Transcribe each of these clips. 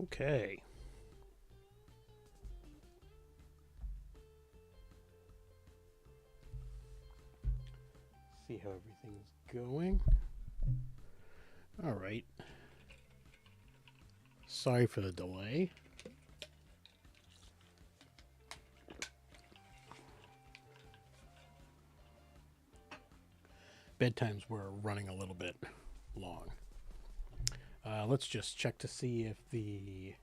Okay. See how everything's going. All right. Sorry for the delay. Bedtimes were running a little bit long. Let's just check to see if the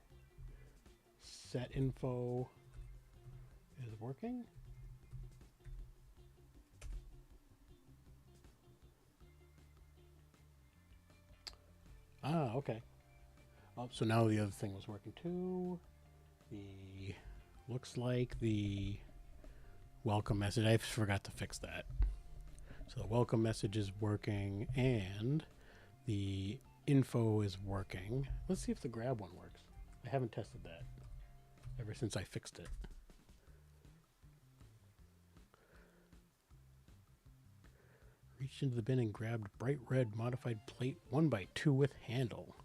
set info is working. Ah, okay. Oh, so now the other thing was working too. The looks like the welcome message. I forgot to fix that. So the welcome message is working and the info is working. Let's see if the grab one works. I haven't tested that ever since I fixed it. Reached into the bin and grabbed bright red modified plate 1x2 with handle.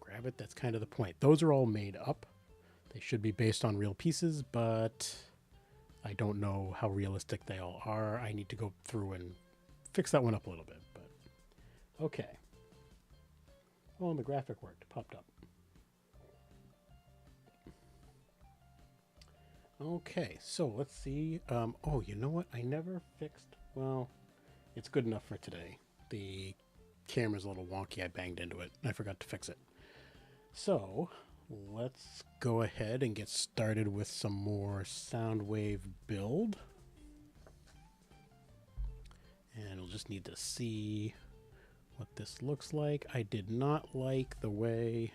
Grab it, that's kind of the point. Those are all made up. They should be based on real pieces, but I don't know how realistic they all are. I need to go through and fix that one up a little bit, but okay. Oh, and the graphic worked, popped up. Okay, so let's see. Oh, you know what? I never fixed. Well, it's good enough for today. The camera's a little wonky. I banged into it. I forgot to fix it. So let's go ahead and get started with some more Soundwave build. And we'll just need to see what this looks like. I did not like the way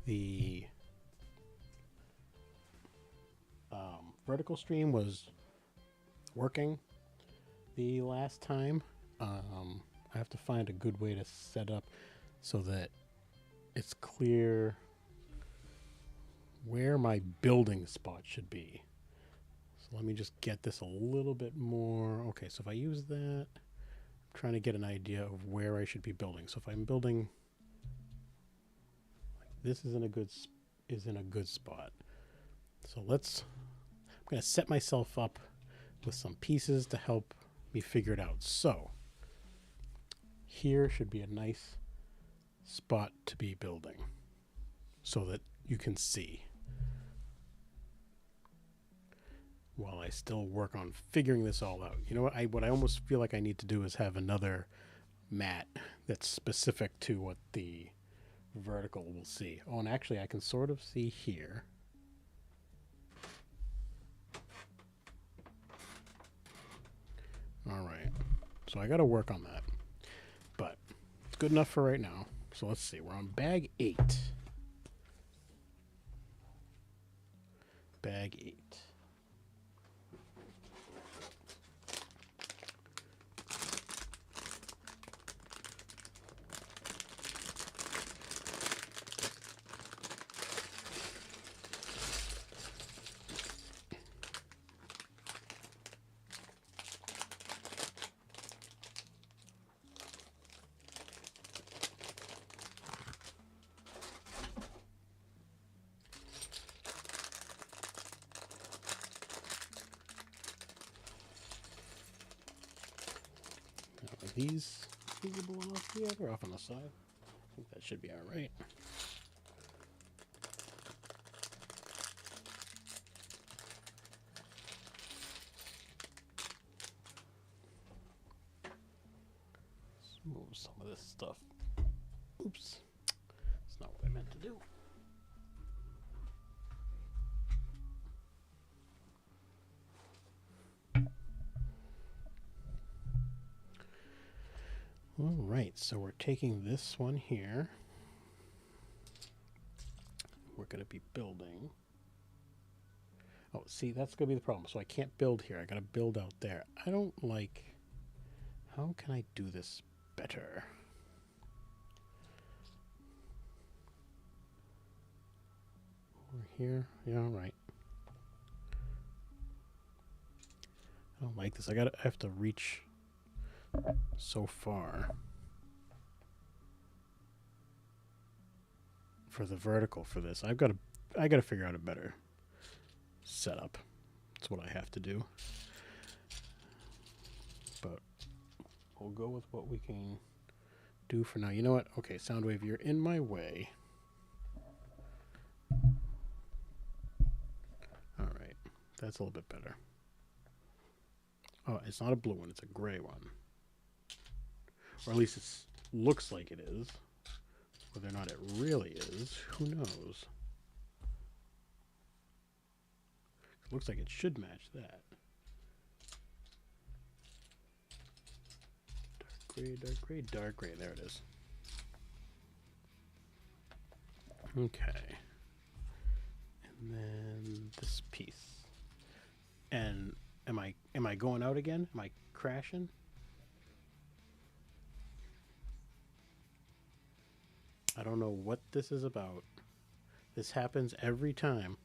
the vertical stream was working the last time. I have to find a good way to set up so that it's clear where my building spot should be. So let me just get this a little bit more. Okay, so if I use that, I'm trying to get an idea of where I should be building. So if I'm building, like this is in a good spot. So I'm going to set myself up with some pieces to help me figure it out. So here should be a nice spot to be building so that you can see while I still work on figuring this all out. You know what I almost feel like I need to do is have another mat that's specific to what the vertical will see. Oh, and actually I can sort of see here. All right, so I got to work on that, but it's good enough for right now. So let's see, we're on bag 8. Bag 8. These feasible enough? Yeah, they're off on the side. I think that should be all right. Let's move some of this stuff. Oops. That's not what I meant to do. All right, so we're taking this one here. We're going to be building. Oh, see, that's going to be the problem. So I can't build here. I got to build out there. I don't like... How can I do this better? Over here. Yeah, all right. I don't like this. I have to reach so far. for the vertical for this. I gotta figure out a better setup. That's what I have to do. But we'll go with what we can do for now. You know what? Okay, Soundwave, you're in my way. All right, that's a little bit better. Oh, it's not a blue one, it's a gray one. Or at least it looks like it is. Whether or not it really is, who knows? It looks like it should match that. Dark gray, dark gray, dark gray. There it is. Okay. And then this piece. And am I going out again? Am I crashing? I don't know what this is about. This happens every time.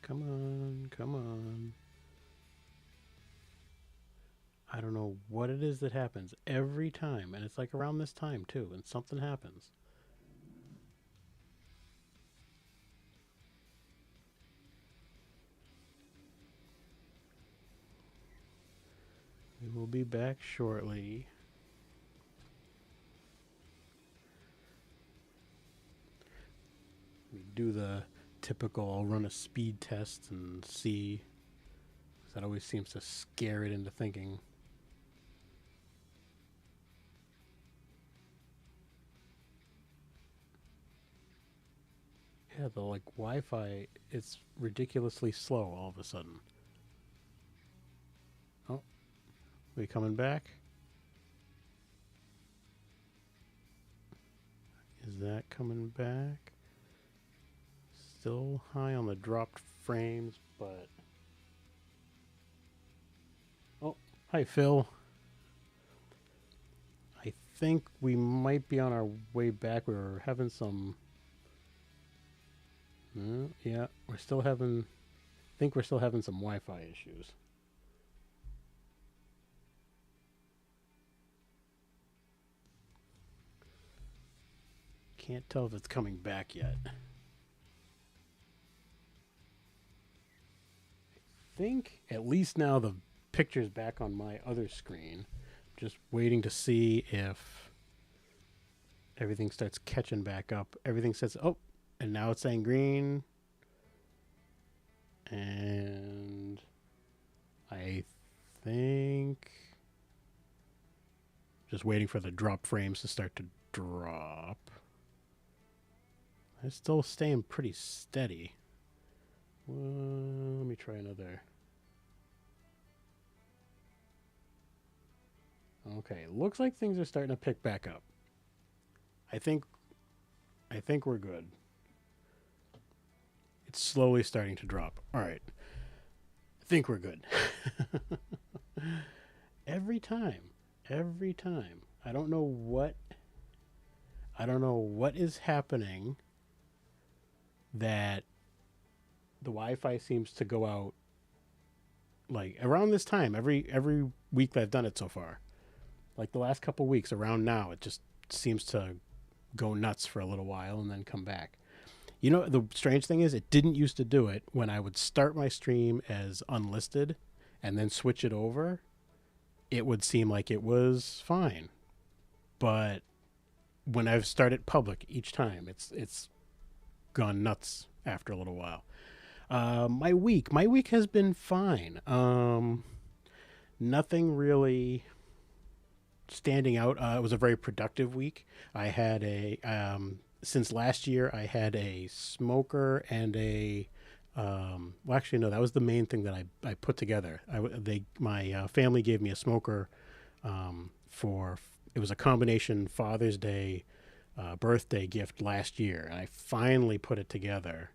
Come on, come on. I don't know what it is that happens every time, and it's like around this time too, and something happens. We will be back shortly. We do the typical, I'll run a speed test and see. That always seems to scare it into thinking. Yeah, the like Wi-Fi, it's ridiculously slow all of a sudden. Oh, we coming back? Is that coming back? Still high on the dropped frames, but... Oh, hi Phil. I think we might be on our way back. We were having some... yeah, we're still having... I think we're still having some Wi-Fi issues. Can't tell if it's coming back yet. I think at least now the picture's back on my other screen. Just waiting to see if everything starts catching back up. Everything says, oh, and now it's saying green. And I think just waiting for the drop frames to start to drop. It's still staying pretty steady. Well, let me try another. Okay, looks like things are starting to pick back up. I think we're good. It's slowly starting to drop. All right. I think we're good. Every time. I don't know what is happening that the Wi-Fi seems to go out like around this time every week that I've done it so far. Like the last couple weeks around now, it just seems to go nuts for a little while and then come back. You know, the strange thing is it didn't used to do it when I would start my stream as unlisted and then switch it over. It would seem like it was fine. But when I've started public each time, it's gone nuts after a little while. My week has been fine. Nothing really standing out. It was a very productive week. I had since last year, I had a smoker and well, actually, no, that was the main thing that I put together. My family gave me a smoker it was a combination Father's Day, birthday gift last year, and I finally put it together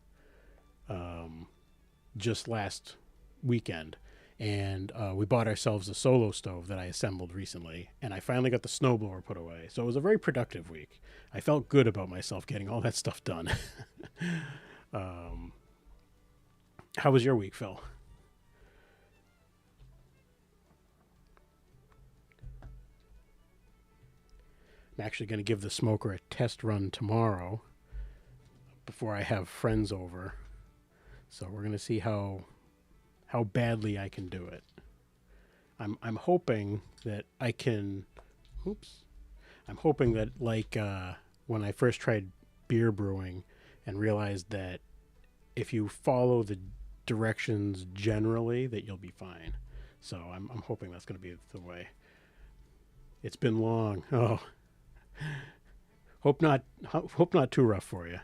just last weekend. And we bought ourselves a solo stove that I assembled recently, and I finally got the snowblower put away. So it was a very productive week. I felt good about myself getting all that stuff done. um, how was your week, Phil? I'm actually going to give the smoker a test run tomorrow before I have friends over. So we're going to see how badly I can do it. I'm hoping that I can. Oops. I'm hoping that when I first tried beer brewing and realized that if you follow the directions generally, that you'll be fine. So I'm hoping that's going to be the way. It's been long. Oh, hope not too rough for you.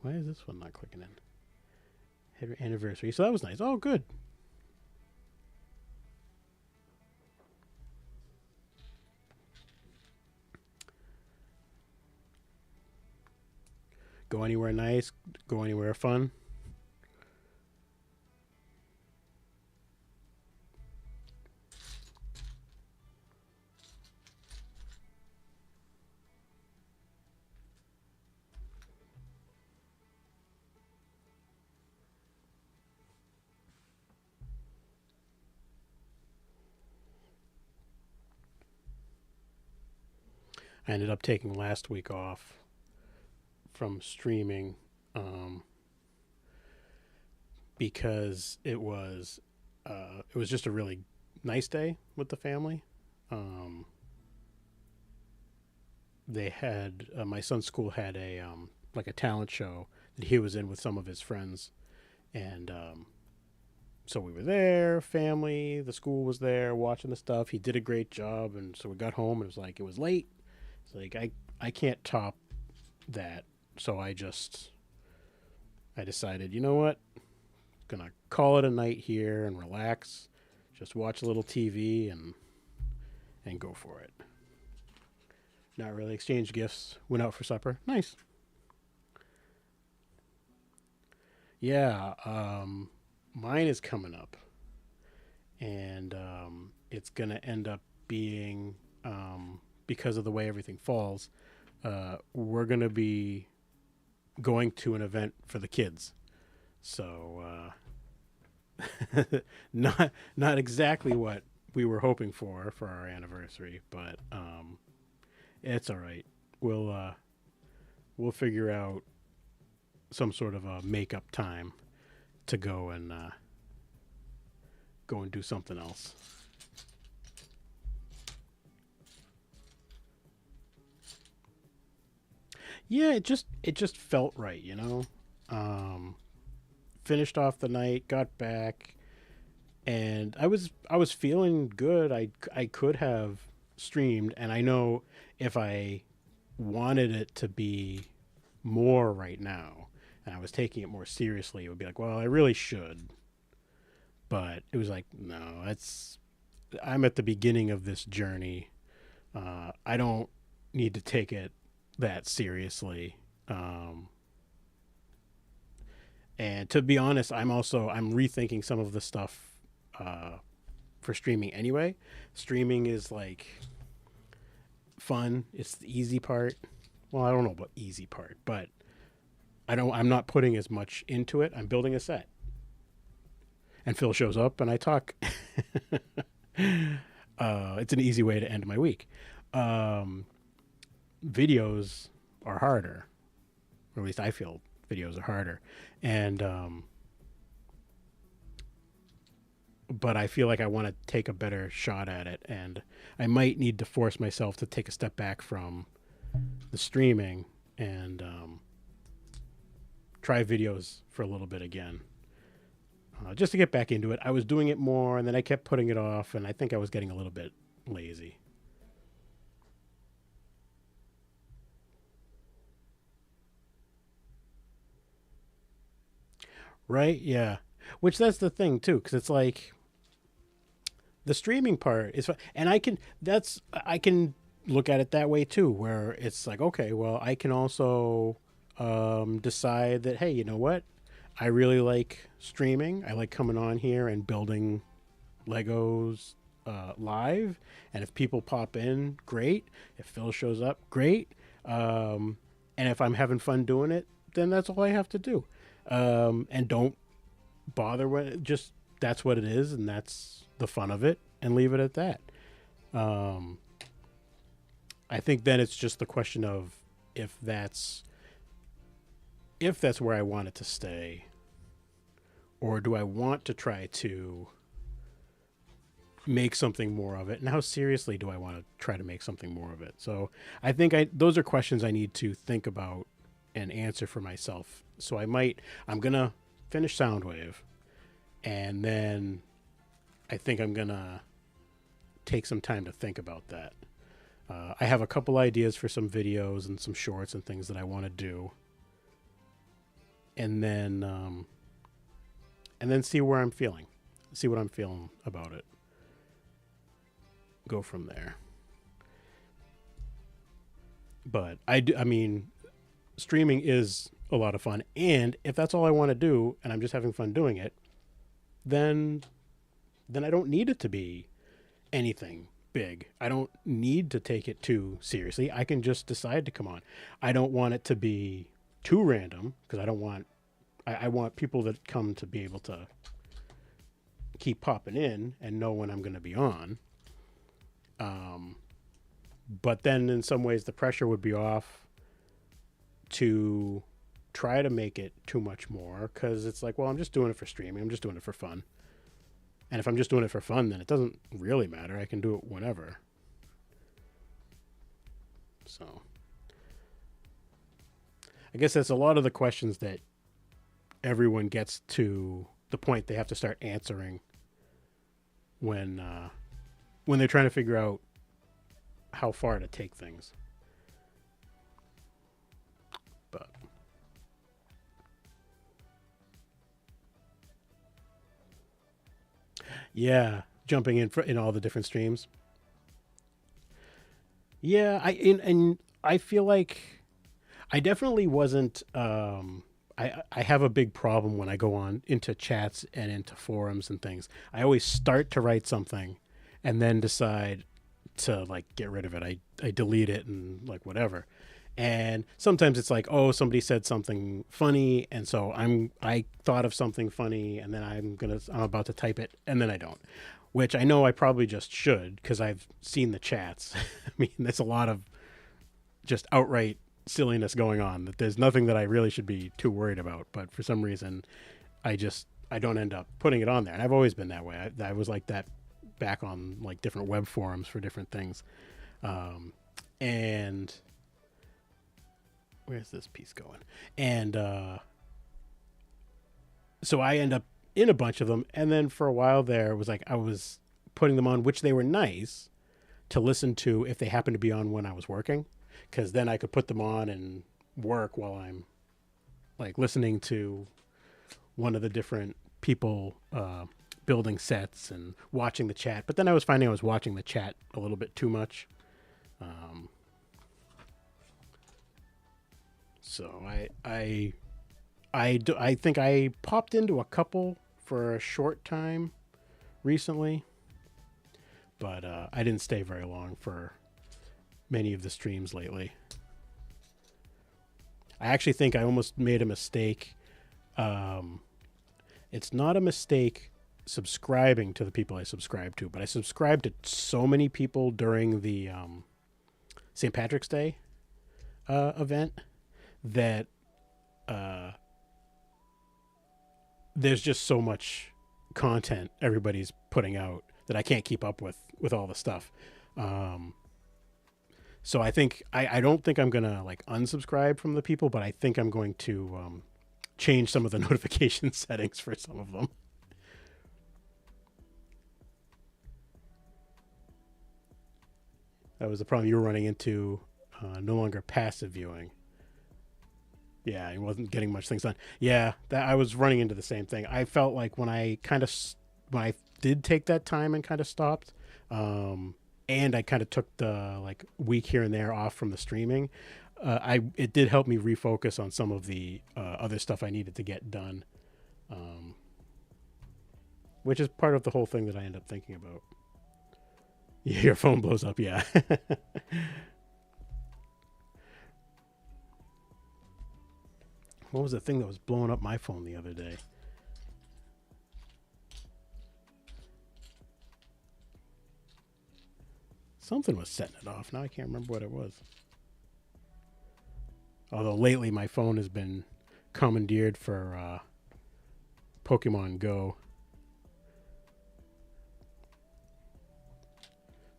Why is this one not clicking in? Anniversary. So that was nice. Oh, good. Go anywhere nice? Go anywhere fun? I ended up taking last week off from streaming because it was just a really nice day with the family. Um, they had my son's school had a like a talent show that he was in with some of his friends, and so we were there, family. The school was there watching the stuff. He did a great job, and so we got home and it was late. It's like I can't top that, so I decided, you know what, gonna call it a night here and relax, just watch a little TV and go for it. Not really exchange gifts. Went out for supper. Nice. Yeah. Mine is coming up, and it's gonna end up being because of the way everything falls. We're gonna be going to an event for the kids. So not exactly what we were hoping for our anniversary, but it's all right. We'll figure out some sort of a makeup time to go and do something else. Yeah, it just felt right, you know. Um, Finished off the night, got back, and I was feeling good. I could have streamed, and I know if I wanted it to be more right now, and I was taking it more seriously, it would be like, well, I really should. But it was like, no, I'm at the beginning of this journey. I don't need to take it that seriously. Um, and to be honest, I'm rethinking some of the stuff uh, for streaming anyway. Streaming is like fun. It's the easy part. Well, I don't know about easy part, but I'm not putting as much into it. I'm building a set. And Phil shows up and I talk. It's an easy way to end my week. Um, Videos are harder, or at least I feel videos are harder, and but I feel like I want to take a better shot at it, and I might need to force myself to take a step back from the streaming and try videos for a little bit again, just to get back into it. I was doing it more, and then I kept putting it off, and I think I was getting a little bit lazy. Right? Yeah. Which that's the thing too, because it's like the streaming part is, and I can look at it that way too, where it's like, okay, well, I can also decide that, hey, you know what? I really like streaming. I like coming on here and building Legos live, and if people pop in, great. If Phil shows up, great. And if I'm having fun doing it, then that's all I have to do. And don't bother when just that's what it is, and that's the fun of it, and leave it at that. Um, I think then it's just the question of if that's if that's where I want it to stay, or do I want to try to make something more of it, and how seriously do I want to try to make something more of it? So I think those are questions I need to think about and answer for myself. So I'm gonna finish Soundwave, and then I think I'm gonna take some time to think about that. I have a couple ideas for some videos and some shorts and things that I want to do, and then see where I'm feeling, see what I'm feeling about it. Go from there. But I mean, streaming is a lot of fun, and if that's all I want to do, and I'm just having fun doing it, then I don't need it to be anything big. I don't need to take it too seriously. I can just decide to come on. I don't want it to be too random, because I want people that come to be able to keep popping in and know when I'm going to be on. But then in some ways the pressure would be off to try to make it too much more, because it's like, well, I'm just doing it for streaming. I'm just doing it for fun. And if I'm just doing it for fun, then it doesn't really matter. I can do it whenever. So I guess that's a lot of the questions that everyone gets to the point they have to start answering when they're trying to figure out how far to take things. But yeah, jumping in all the different streams. Yeah, and I feel like I definitely wasn't. I have a big problem when I go on into chats and into forums and things. I always start to write something, and then decide to like get rid of it. I delete it and like whatever. And sometimes it's like, oh, somebody said something funny, and so I thought of something funny, and then I'm about to type it, and then I don't. Which I know I probably just should, because I've seen the chats. I mean, there's a lot of just outright silliness going on that there's nothing that I really should be too worried about. But for some reason, I don't end up putting it on there. And I've always been that way. I was like that back on like different web forums for different things. And where's this piece going? And so I end up in a bunch of them. And then for a while there, it was like I was putting them on, which they were nice to listen to if they happened to be on when I was working, because then I could put them on and work while I'm like listening to one of the different people building sets and watching the chat. But then I was finding I was watching the chat a little bit too much. So I think I popped into a couple for a short time recently, but I didn't stay very long for many of the streams lately. I actually think I almost made a mistake. It's not a mistake subscribing to the people I subscribe to, but I subscribed to so many people during the St. Patrick's Day event that there's just so much content everybody's putting out that I can't keep up with all the stuff. So I think I don't think I'm gonna like unsubscribe from the people, but I think I'm going to change some of the notification settings for some of them. That was the problem you were running into. No longer passive viewing. Yeah, he wasn't getting much things done. Yeah, that I was running into the same thing. I felt like when I did take that time and kind of stopped, and I kind of took the like week here and there off from the streaming, it did help me refocus on some of the other stuff I needed to get done. which is part of the whole thing that I end up thinking about. Your phone blows up, yeah. What was the thing that was blowing up my phone the other day? Something was setting it off. Now I can't remember what it was. Although lately my phone has been commandeered for Pokemon Go.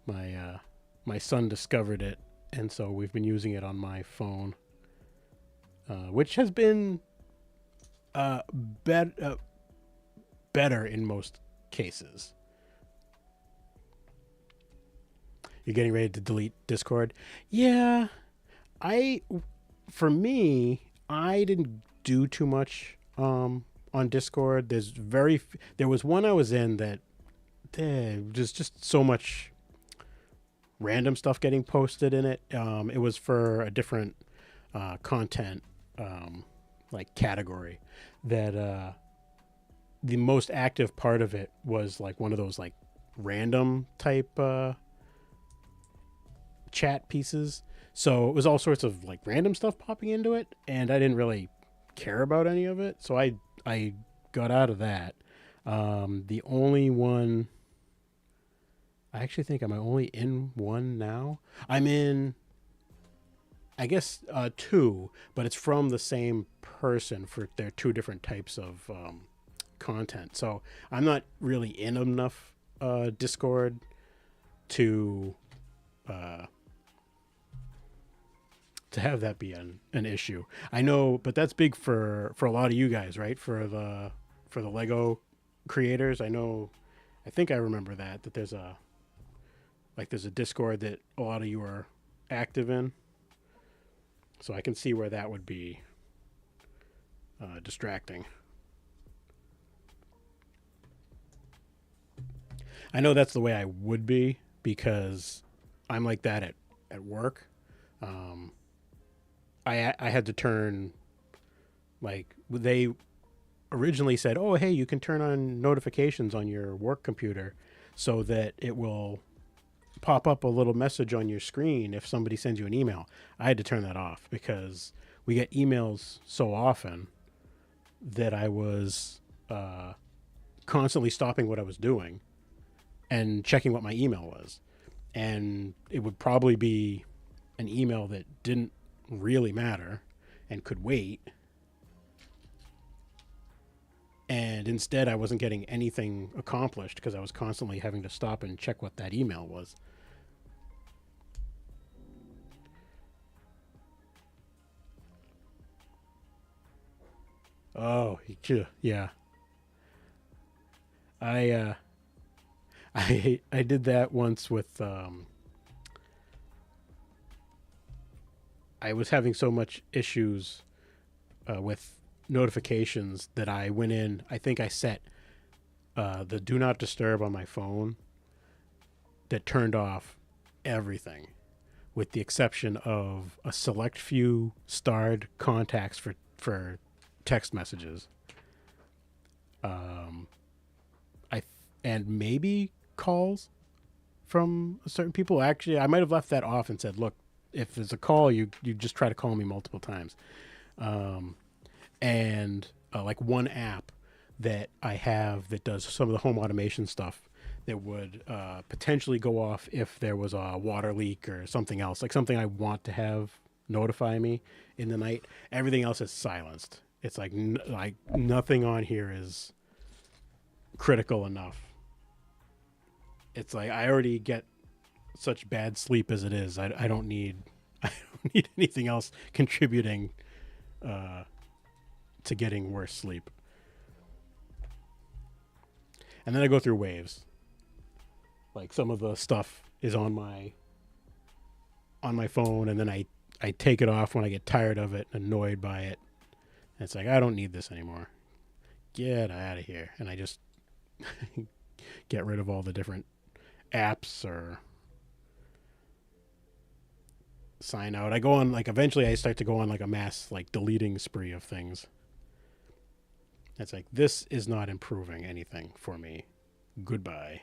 My son discovered it, and so we've been using it on my phone, which has been better in most cases. You're getting ready to delete Discord? Yeah, for me, I didn't do too much on Discord. There was one I was in that there's just so much random stuff getting posted in it. It was for a different content like category that the most active part of it was like one of those like random type chat pieces. So it was all sorts of like random stuff popping into it, and I didn't really care about any of it. So I got out of that. The only one, I actually think I'm only in one now. I'm in, I guess, two, but it's from the same person for their two different types of content. So I'm not really in enough Discord to have that be an issue. I know, but that's big for a lot of you guys, right? For the Lego creators. I think I remember that there's a Discord that a lot of you are active in. So I can see where that would be distracting. I know that's the way I would be because I'm like that at work. I had to turn, like, they originally said, oh, hey, you can turn on notifications on your work computer so that it will pop up a little message on your screen if somebody sends you an email. I had to turn that off because we get emails so often that I was constantly stopping what I was doing and checking what my email was. And it would probably be an email that didn't really matter and could wait. And instead, I wasn't getting anything accomplished because I was constantly having to stop and check what that email was. Oh, yeah. I did that once with I was having so much issues with notifications that I went in. I think I set the do not disturb on my phone that turned off everything, with the exception of a select few starred contacts for text messages. And maybe calls from certain people. Actually, I might have left that off and said, look, if there's a call, you just try to call me multiple times. And like one app that I have that does some of the home automation stuff that would potentially go off if there was a water leak or something else, like something I want to have notify me in the night. Everything else is silenced. It's like nothing on here is critical enough. It's like I already get such bad sleep as it is. I don't need anything else contributing to getting worse sleep. And then I go through waves. Like some of the stuff is on my phone, and then I take it off when I get tired of it, annoyed by it. And it's like, I don't need this anymore. Get out of here. And I just get rid of all the different apps or sign out. I go on, like, eventually I start to go on like a mass like deleting spree of things. It's like, this is not improving anything for me. goodbye.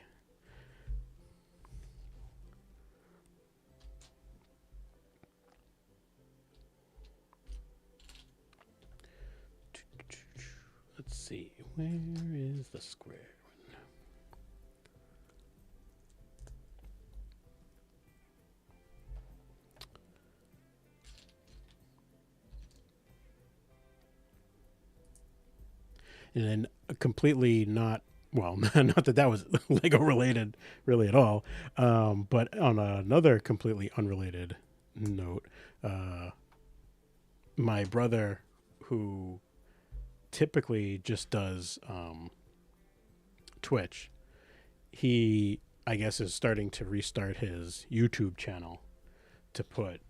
Let's see, where is the square one? And then completely not, well, not that that was Lego related really at all, but on another completely unrelated note, my brother, who typically just does Twitch, he, I guess, is starting to restart his YouTube channel to put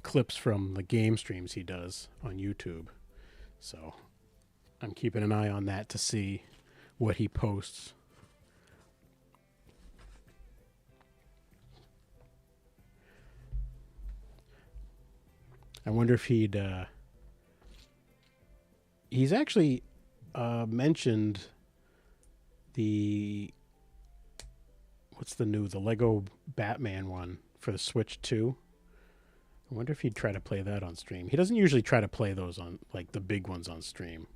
clips from the game streams he does on YouTube. So I'm keeping an eye on that to see what he posts. I wonder if he's actually mentioned the the Lego Batman one for the Switch 2. I wonder if he'd try to play that on stream. He doesn't usually try to play those on, like, the big ones on stream.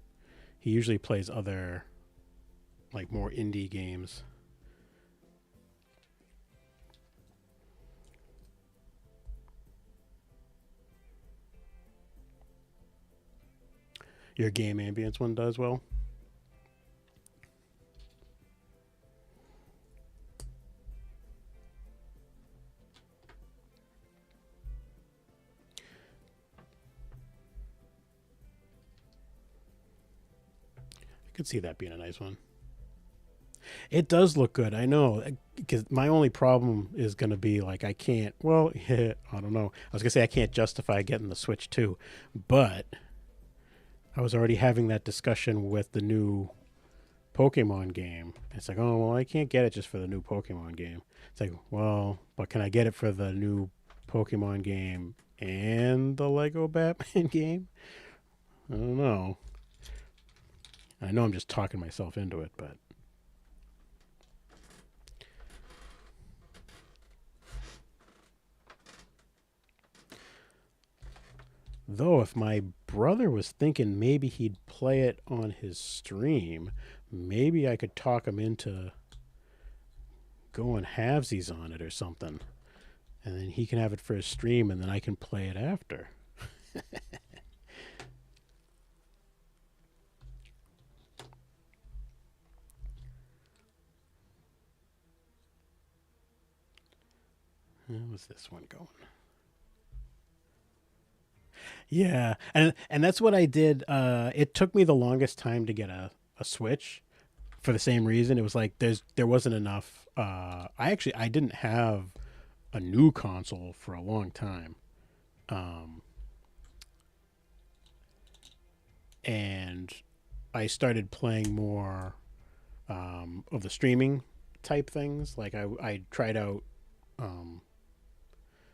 He usually plays other, like, more indie games. Your game ambience one does well? I could see that being a nice one. It does look good, I know, because my only problem is going to be, like, I can't, well, I don't know. I was going to say I can't justify getting the Switch 2, but I was already having that discussion with the new Pokemon game. It's like, oh, well, I can't get it just for the new Pokemon game. It's like, well, but can I get it for the new Pokemon game and the Lego Batman game? I don't know. I know I'm just talking myself into it, but though if my brother was thinking maybe he'd play it on his stream, maybe I could talk him into going halvesies on it or something. And then he can have it for his stream and then I can play it after. How's this one going? Yeah, and that's what I did. It took me the longest time to get a Switch for the same reason. It was like there wasn't enough. I didn't have a new console for a long time, and I started playing more of the streaming type things. Like I tried out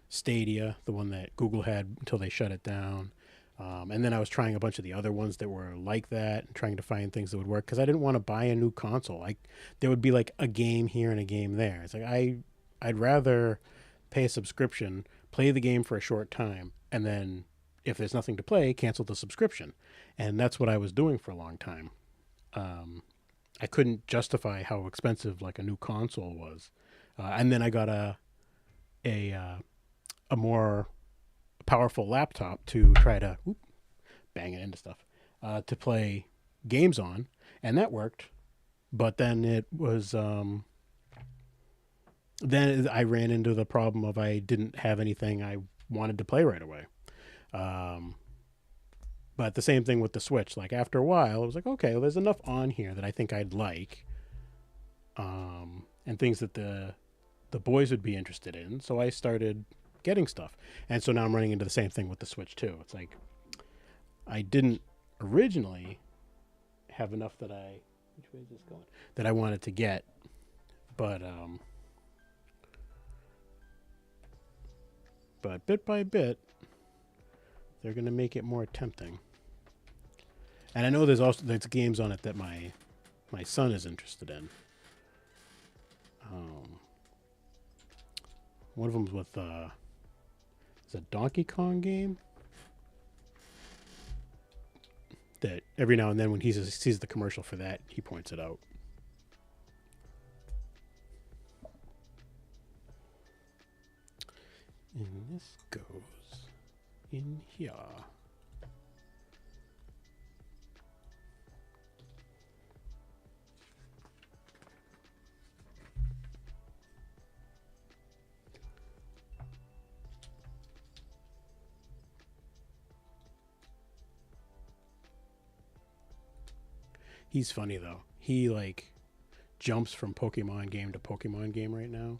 Stadia, the one that Google had until they shut it down. And then I was trying a bunch of the other ones that were like that and trying to find things that would work because I didn't want to buy a new console. Like there would be like a game here and a game there. It's like I'd rather pay a subscription, play the game for a short time, and then if there's nothing to play, cancel the subscription. And that's what I was doing for a long time. I couldn't justify how expensive like a new console was, and then I got a more powerful laptop to try to bang it into stuff to play games on, and that worked. But then it was then I ran into the problem of I didn't have anything I wanted to play right away. But the same thing with the Switch. Like after a while, I was like, okay, well, there's enough on here that I think I'd like, and things that the boys would be interested in. So I started getting stuff, and so now I'm running into the same thing with the Switch too. It's like I didn't originally have enough that which way is this going? That I wanted to get, but bit by bit, they're gonna make it more tempting. And I know there's games on it that my my son is interested in. One of them's with it's a Donkey Kong game that every now and then when he sees the commercial for that, he points it out. And this goes in here. He's funny though. He like jumps from Pokemon game to Pokemon game right now.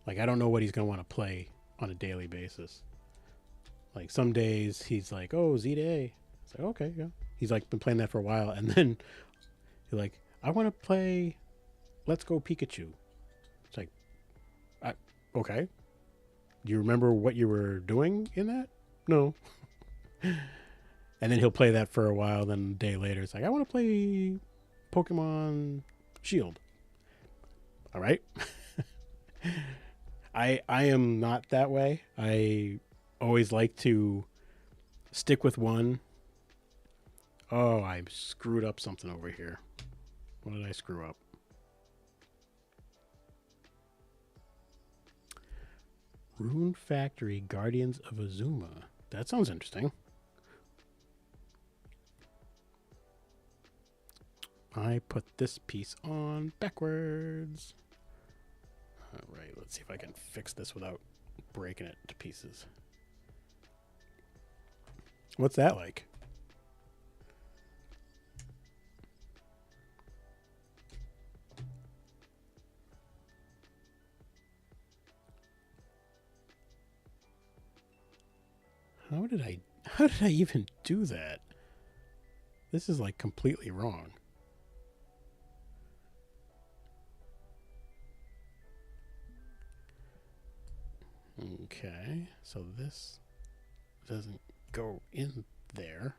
Like I don't know what he's gonna want to play on a daily basis. Like some days he's like, "Oh, Z to A." It's like, okay, yeah. He's like been playing that for a while, and then he's like, "I want to play Let's Go Pikachu." It's like, okay. Do you remember what you were doing in that? No. And then he'll play that for a while. Then a day later, it's like, I want to play Pokemon Shield. All right. I am not that way. I always like to stick with one. Oh, I screwed up something over here. What did I screw up? Rune Factory Guardians of Azuma. That sounds interesting. I put this piece on backwards. All right, let's see if I can fix this without breaking it to pieces. What's that like? How did I even do that? This is like completely wrong. Okay, so this doesn't go in there.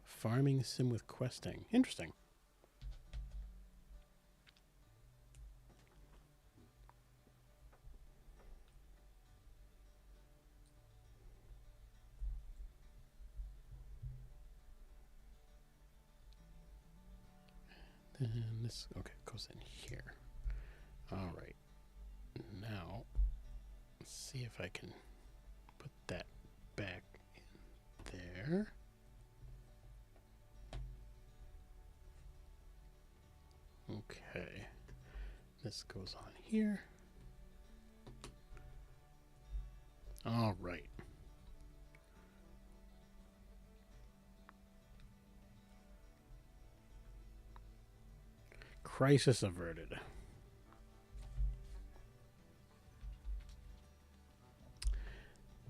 Farming sim with questing. Interesting. Then this, okay, goes in here. All right. Now, let's see if I can put that back in there. Okay. This goes on here. All right. Crisis averted.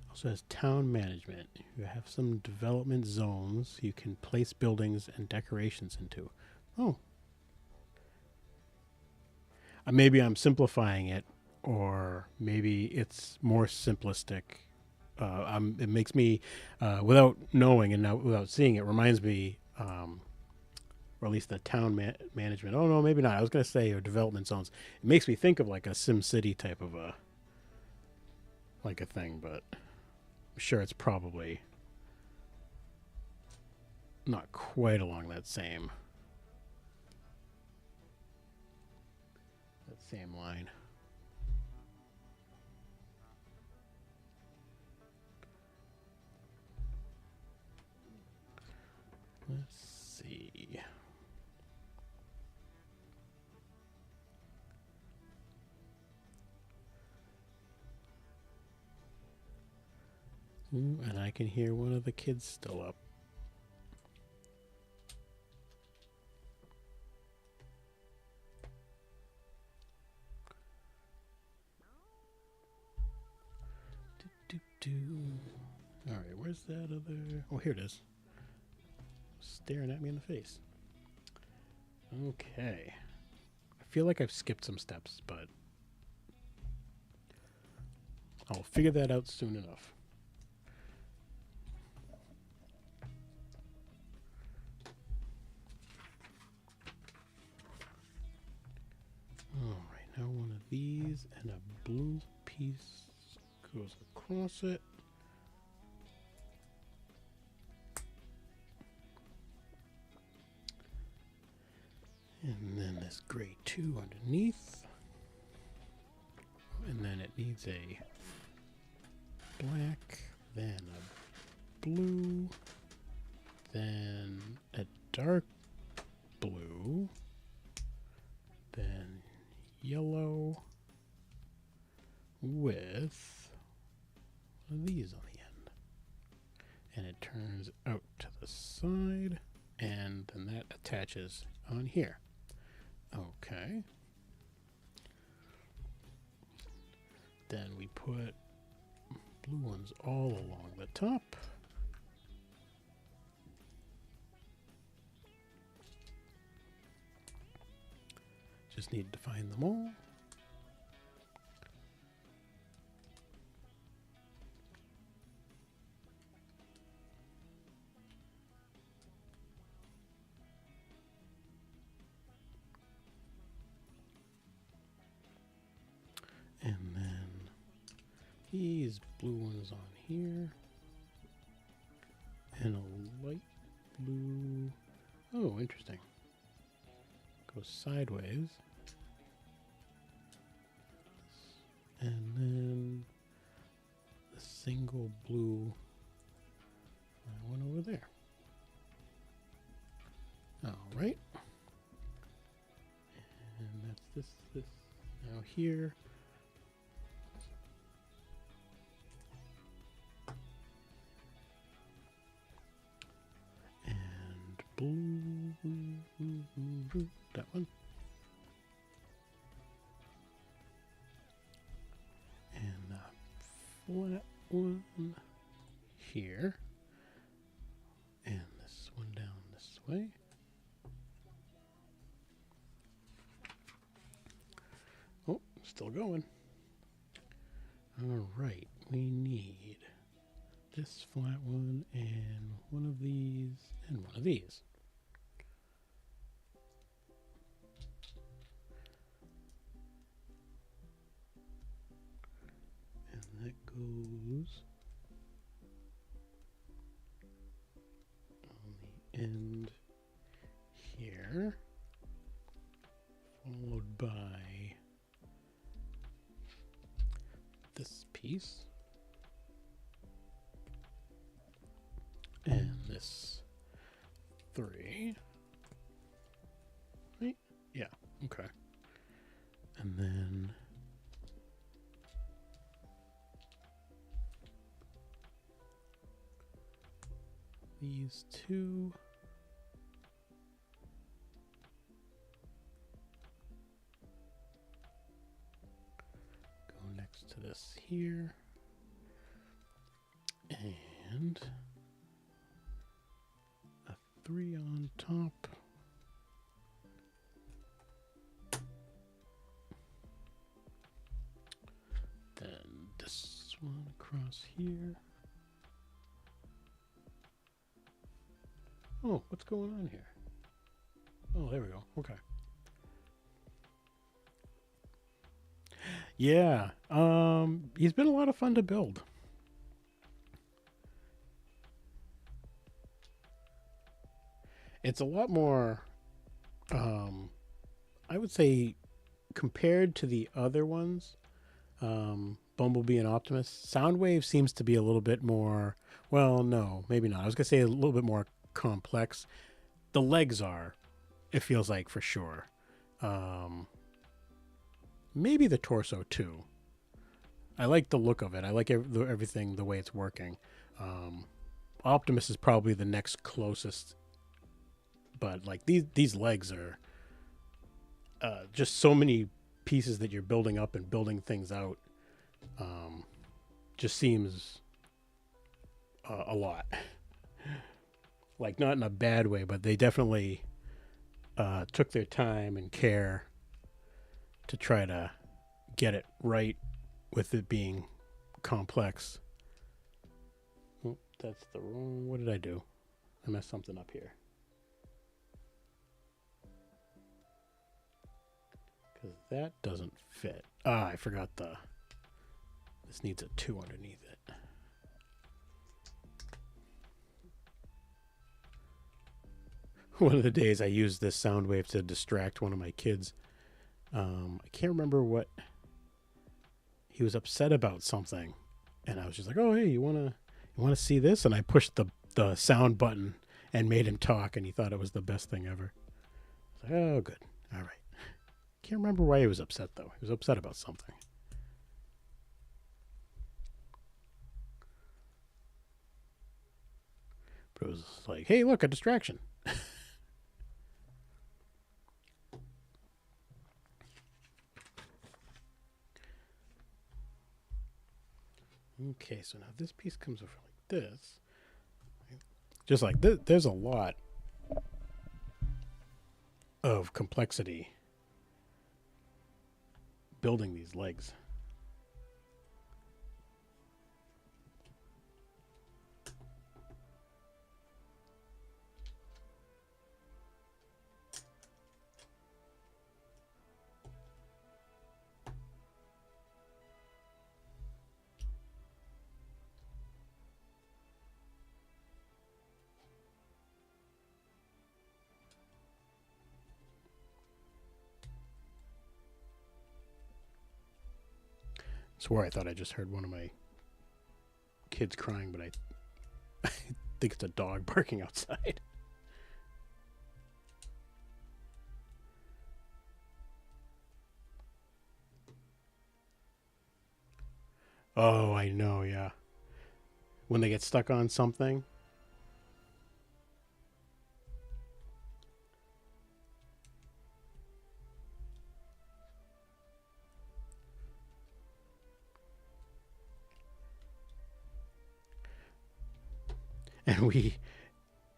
Also has town management. You have some development zones you can place buildings and decorations into. Oh. Maybe I'm simplifying it, or maybe it's more simplistic. It makes me, without knowing and without seeing it, reminds me, or at least the town management. Oh no, maybe not. I was going to say or development zones. It makes me think of like a Sim City type of a thing, but I'm sure it's probably not quite along that same line. Let's see. Ooh, and I can hear one of the kids still up. All right, where's that other? Oh, here it is. Staring at me in the face. Okay. I feel like I've skipped some steps, but I'll figure that out soon enough. Alright, now one of these and a blue piece goes across it. And then this gray 2 underneath. And then it needs a black, then a blue, then a dark blue, then yellow with one of these on the end. And it turns out to the side, and then that attaches on here. Okay. Then we put blue ones all along the top. Just need to find them all. And then these blue ones on here. And a light blue. Oh, interesting. Goes sideways. And then the single blue one over there. All right. And that's this now here. And blue, that one. And the flat one here. And this one down this way. Oh, still going. All right, we need this flat one and one of these and one of these. And that goes on the end here, followed by this piece and this 3, right? Yeah, okay. And then these 2. Next to this here, and a 3 on top, then this one across here. Oh, what's going on here? Oh, there we go. Okay. Yeah, he's been a lot of fun to build. It's a lot more, I would say, compared to the other ones, Bumblebee and Optimus, Soundwave seems to be a little bit more, well, no, maybe not. I was going to say a little bit more complex. The legs are, it feels like, for sure. Maybe the torso too. I like the look of it. I like everything, the way it's working. Optimus is probably the next closest, but like these legs are just so many pieces that you're building up and building things out. Just seems a lot. Like, not in a bad way, but they definitely took their time and care to try to get it right with it being complex. Oh, that's the wrong. What did I do? I messed something up here. Because that doesn't fit. Ah, I forgot the... This needs a 2 underneath it. One of the days I used this Soundwave to distract one of my kids. I can't remember what... He was upset about something. And I was just like, oh, hey, you wanna see this? And I pushed the sound button and made him talk, and he thought it was the best thing ever. I was like, oh, good. All right. Can't remember why he was upset, though. He was upset about something. But it was like, hey, look, a distraction. Okay, so now this piece comes over like this. Just like this, there's a lot of complexity building these legs. I swore I thought I just heard one of my kids crying, but I think it's a dog barking outside. Oh, I know, yeah. When they get stuck on something. And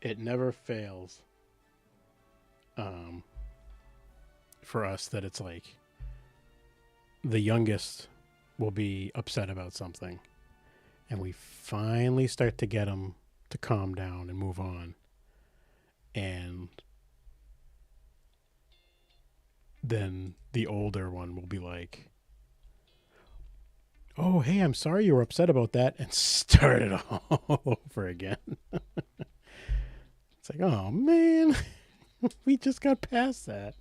it never fails for us that it's like the youngest will be upset about something, and we finally start to get them to calm down and move on, and then the older one will be like, oh, hey, I'm sorry you were upset about that, and start it all over again. It's like, oh, man, we just got past that.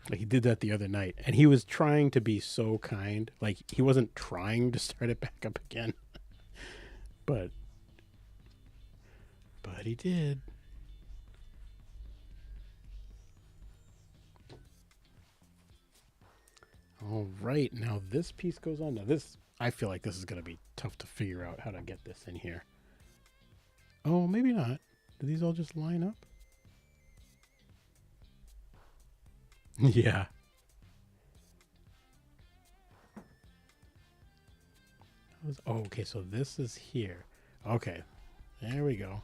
Like, he did that the other night, and he was trying to be so kind. Like, he wasn't trying to start it back up again. But he did. All right, now this piece goes on. Now this, I feel like this is going to be tough to figure out how to get this in here. Oh, maybe not. Do these all just line up? Yeah. Oh, okay, so this is here. Okay, there we go.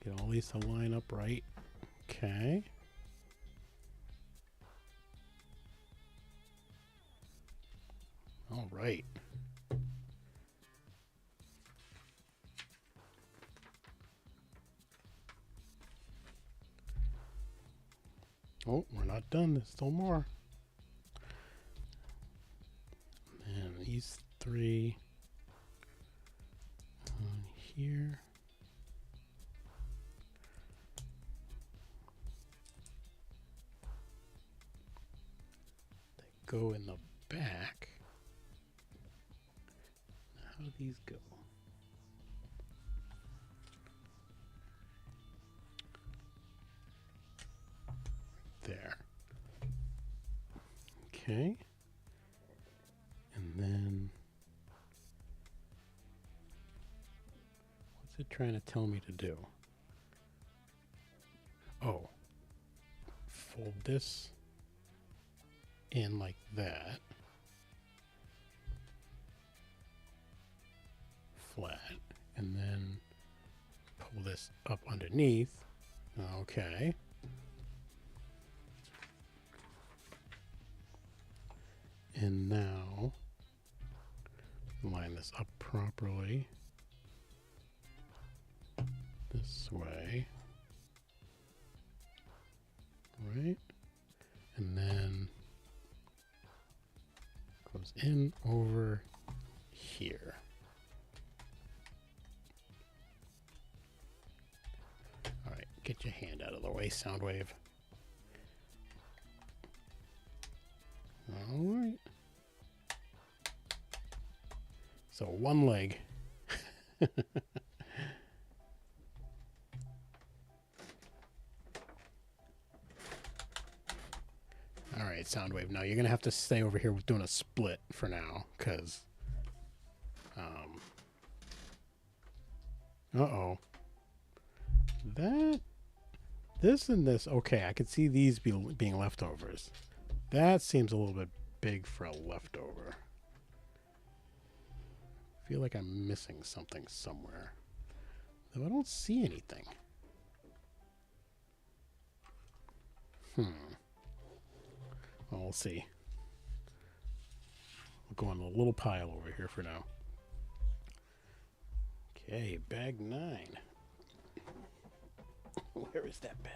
Get all these to line up right. Okay. All right. Oh, we're not done. There's still more. And these 3 on here. They go in the back. How do these go? There. Okay. And then what's it trying to tell me to do? Oh. Fold this in like that. Flat. And then pull this up underneath. Okay. And now line this up properly. This way. Right? And then goes in over here. All right, get your hand out of the way, Soundwave. All right. So one leg. All right, Soundwave. Now you're going to have to stay over here with doing a split for now, because... uh-oh. This and this, okay, I could see these being leftovers. That seems a little bit big for a leftover. I feel like I'm missing something somewhere. Though I don't see anything. Well, we'll see. We'll go on the little pile over here for now. Okay, bag 9. Where is that bag?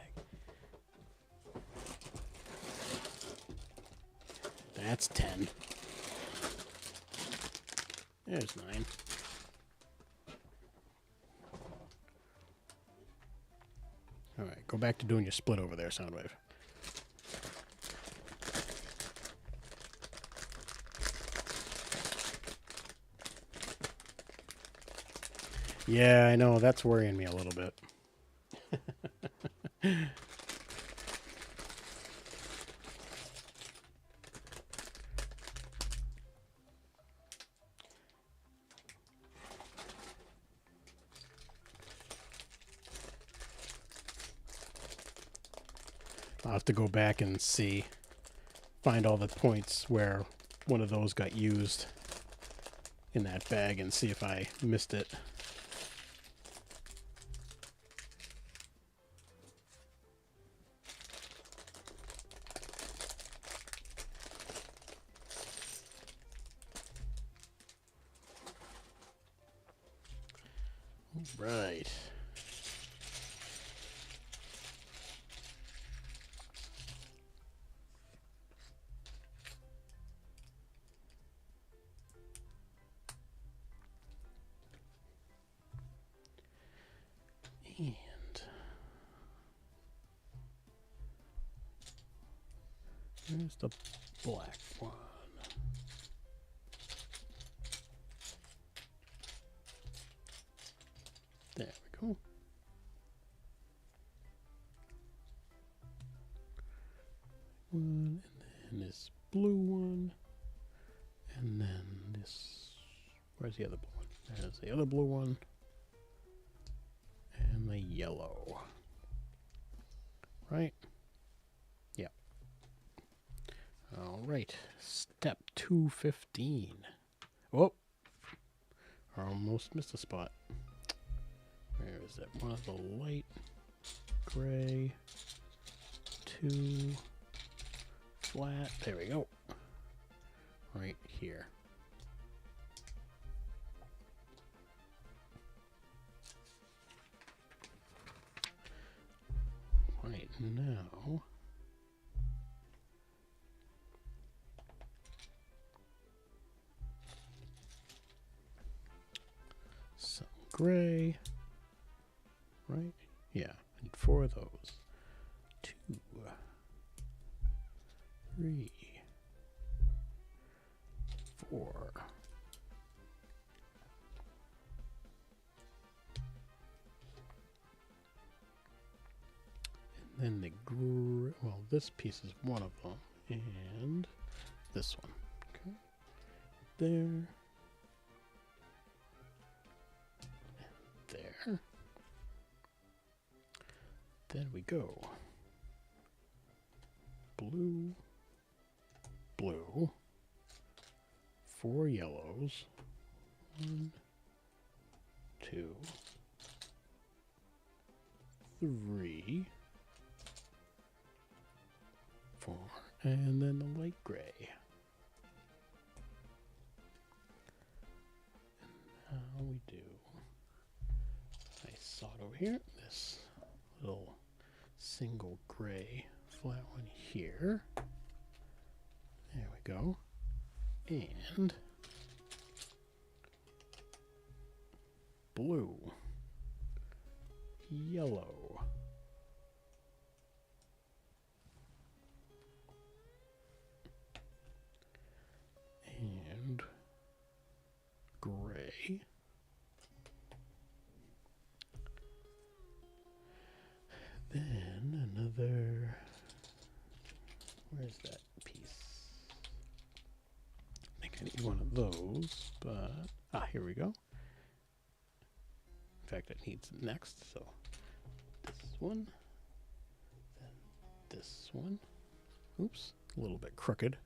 That's 10. There's 9. All right, go back to doing your split over there, Soundwave. Yeah, I know. That's worrying me a little bit. I'll have to go back and see, find all the points where one of those got used in that bag and see if I missed it. Right. And there's the black one. There we go. One, and then this blue one, and then this. Where's the other blue one? There's the other blue one, and the yellow. Right? Yeah. All right. Step 215. Oh, I almost missed a spot. Where is it? One of the light gray, 2 flat. There we go. Right here. Right now. Some gray. Right? Yeah. And 4 of those. 2, 3, 4. And then the well, this piece is one of them, and this one. Okay. There. There. Then we go. Blue, blue, 4 yellows, 1, 2, 3, 4, and then the light gray. And now we do nice sod over here. This little single gray flat one here. There we go. And blue, yellow, and gray, then another, where's that piece? I think I need one of those, but, here we go. In fact, it needs next, so this one, then this one. Oops, a little bit crooked.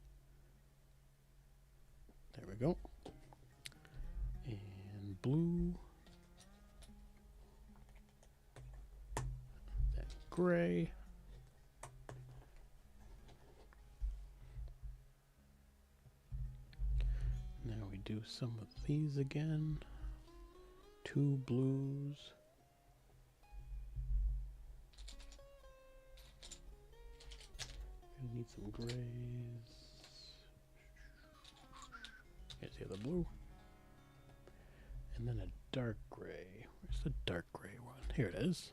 There we go. And blue, then gray. Now we do some of these again. 2 blues. Gonna need some grays. You guys see the blue? And then a dark gray. Where's the dark gray one? Here it is.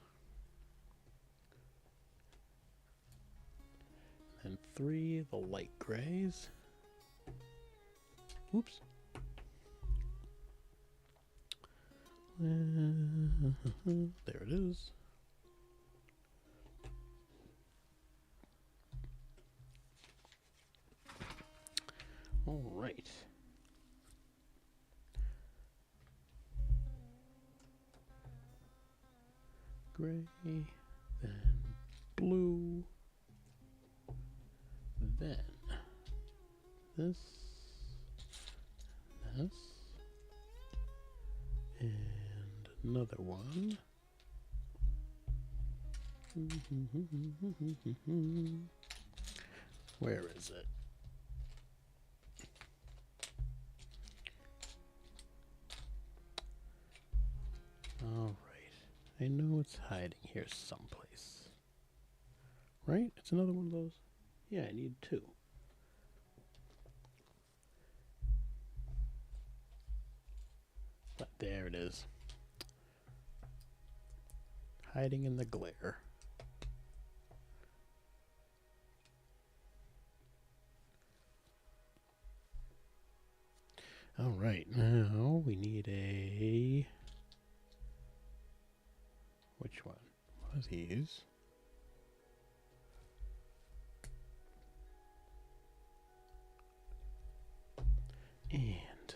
And 3, the light grays. Oops. There it is. All right. Gray, then blue, then this, and another one. Where is it? All right. I know it's hiding here someplace. Right? It's another one of those. Yeah, I need 2. But there it is. Hiding in the glare. All right, now we need a... Which one? One of these. And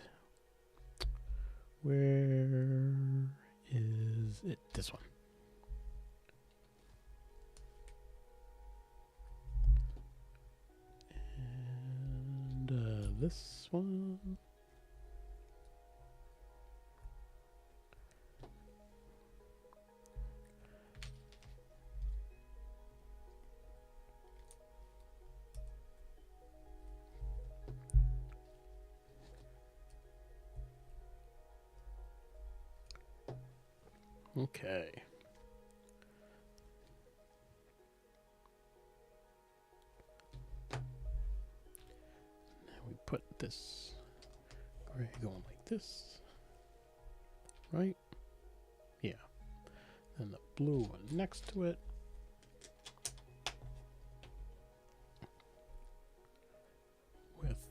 where is it? This one. And this one. Okay. Now we put this gray going like this, right? Yeah. And the blue one next to it. With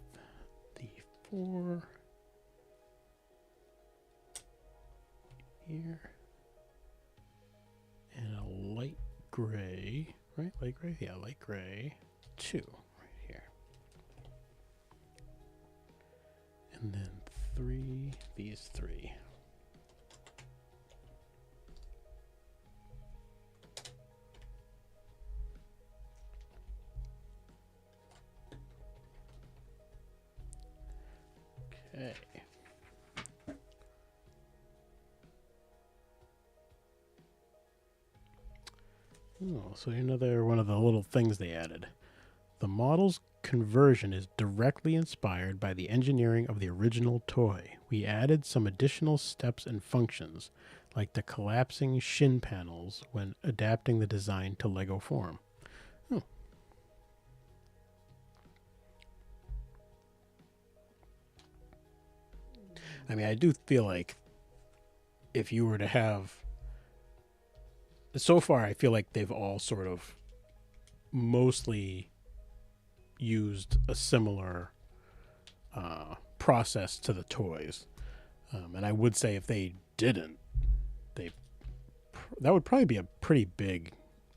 the 4 here. And a light gray, right? Light gray? Yeah, light gray. 2 right here. And then 3, these 3. Okay. Oh, so another one of the little things they added. The model's conversion is directly inspired by the engineering of the original toy. We added some additional steps and functions, like the collapsing shin panels when adapting the design to LEGO form. Oh. I mean, I do feel like if you were to have... So far, I feel like they've all sort of mostly used a similar process to the toys. And I would say if they didn't, that would probably be a pretty big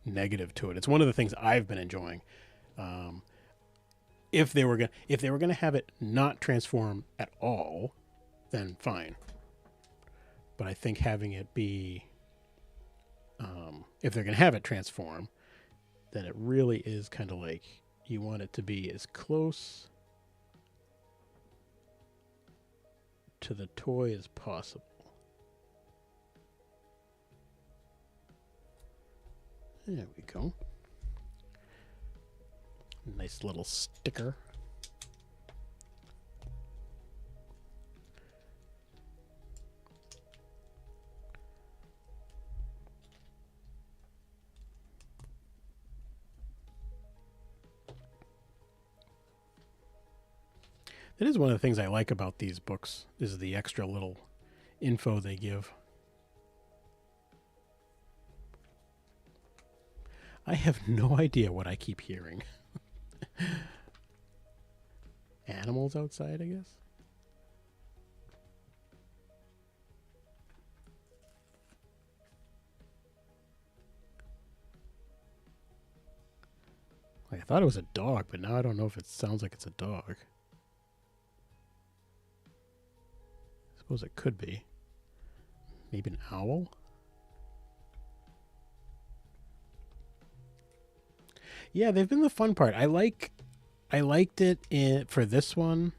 negative to it. It's one of the things I've been enjoying. If they were gonna have it not transform at all, then fine. But I think having it be, if they're gonna have it transform, then it really is kind of like you want it to be as close to the toy as possible. There we go. Nice little sticker. That is one of the things I like about these books, is the extra little info they give. I have no idea what I keep hearing. Animals outside, I guess? Like, I thought it was a dog, but now I don't know if it sounds like it's a dog. I suppose it could be. Maybe an owl? Yeah, they've been the fun part. I liked it for this one.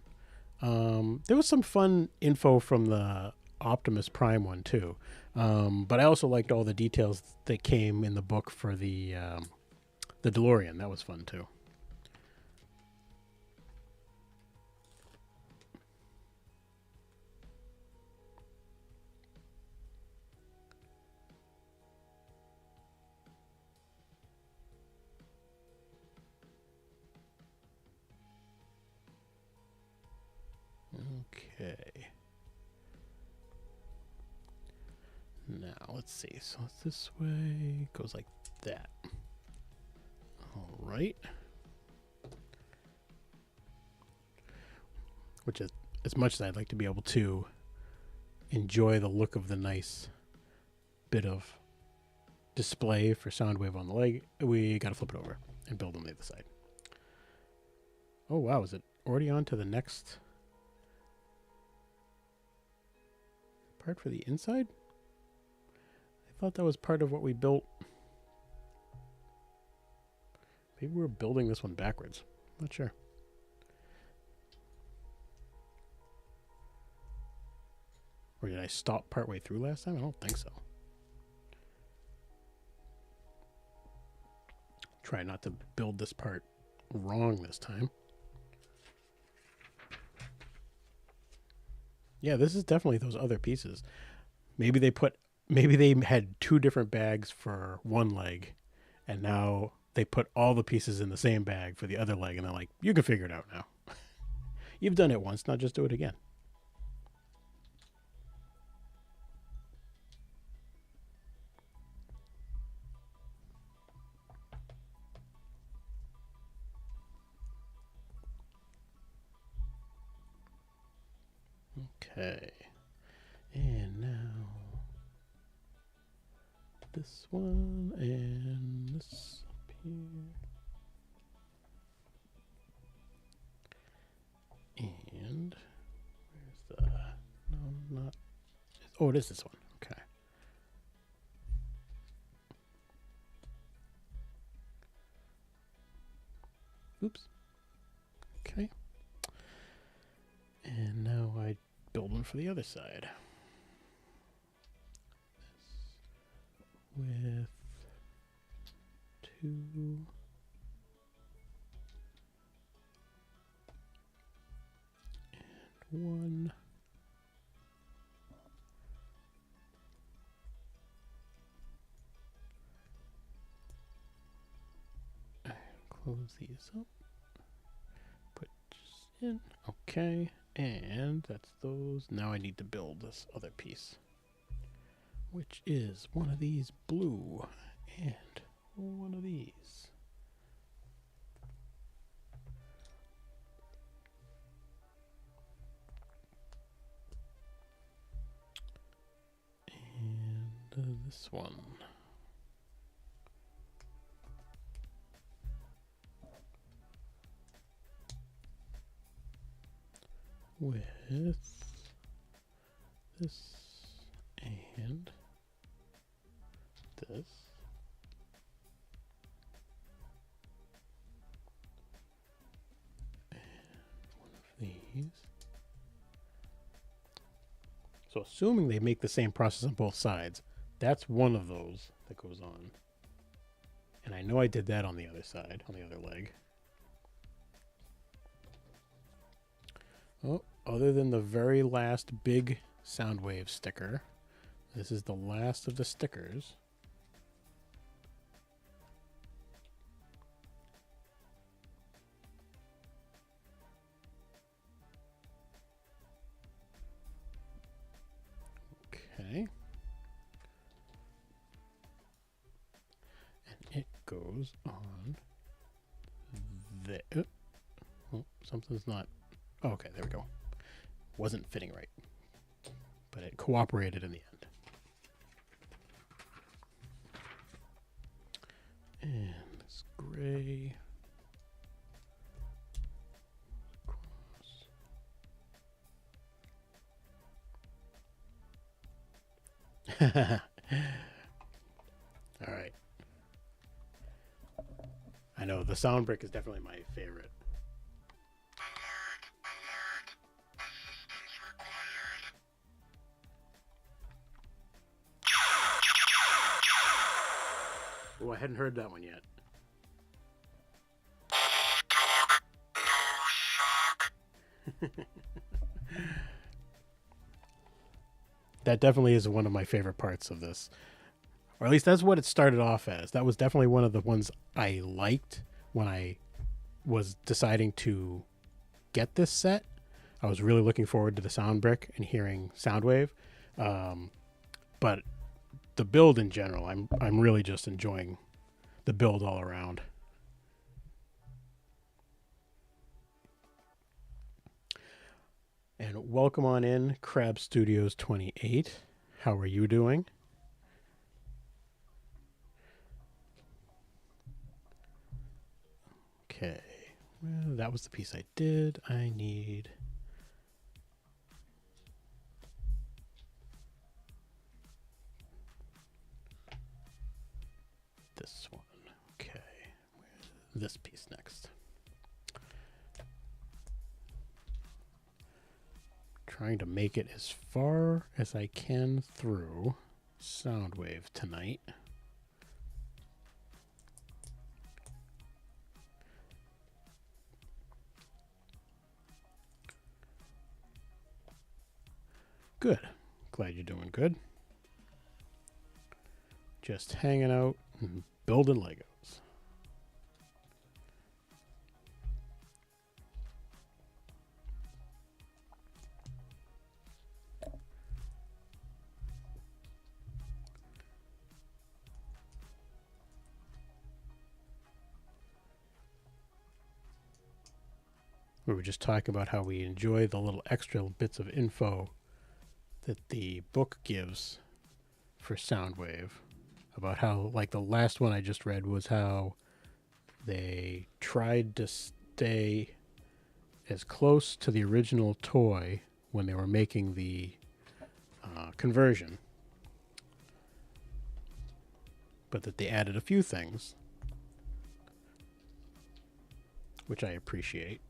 There was some fun info from the Optimus Prime one too. But I also liked all the details that came in the book for the DeLorean. That was fun too. Okay. Now, let's see. So it's this way. It goes like that. All right. Which is, as much as I'd like to be able to enjoy the look of the nice bit of display for Soundwave on the leg, we got to flip it over and build on the other side. Oh, wow. Is it already on to the next part for the inside? I thought that was part of what we built. Maybe we're building this one backwards. Not sure. Or did I stop partway through last time? I don't think so. Try not to build this part wrong this time. Yeah, this is definitely those other pieces. Maybe they had two different bags for one leg, and now they put all the pieces in the same bag for the other leg, and they're like, you can figure it out now. You've done it once, now just do it again. Okay. And now this one and this up here. And where's the... No, not... Oh, it is this one. Okay. Oops. Okay. And now I build one for the other side. This with 2. And 1. And close these up. Put this in. Okay. And that's those. Now I need to build this other piece, which is one of these blue and one of these. And this one. With this and this. And one of these. So assuming they make the same process on both sides, that's one of those that goes on. And I know I did that on the other side, on the other leg. Oh, other than the very last big Soundwave sticker, this is the last of the stickers. Okay. And it goes on there. Oh, something's not. Oh, okay, there we go. Wasn't fitting right, but it cooperated in the end. And this gray across. All right. I know the sound brick is definitely my favorite. Oh, I hadn't heard that one yet. That definitely is one of my favorite parts of this. Or at least that's what it started off as. That was definitely one of the ones I liked when I was deciding to get this set. I was really looking forward to the sound brick and hearing Soundwave. But the build in general, I'm really just enjoying the build all around. And welcome on in, Crab Studios 28. How are you doing? Okay, well, that was the piece I did. I need this one. Okay, this piece next. Trying to make it as far as I can through Soundwave tonight. Good. Glad you're doing good. Just hanging out and building Legos. We were just talking about how we enjoy the little extra bits of info that the book gives for Soundwave. About how, like the last one I just read was how they tried to stay as close to the original toy when they were making the conversion, but that they added a few things, which I appreciate.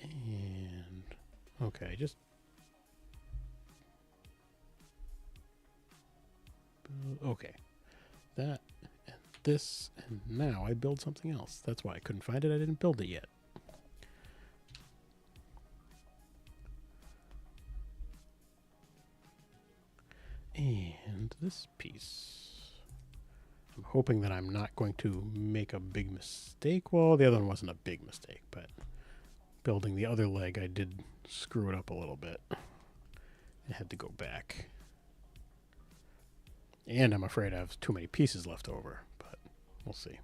And Okay, just... Okay. That, and this, and now I build something else. That's why I couldn't find it. I didn't build it yet. And this piece. I'm hoping that I'm not going to make a big mistake. Well, the other one wasn't a big mistake, but building the other leg, I did screw it up a little bit. I had to go back. And I'm afraid I have too many pieces left over, but we'll see.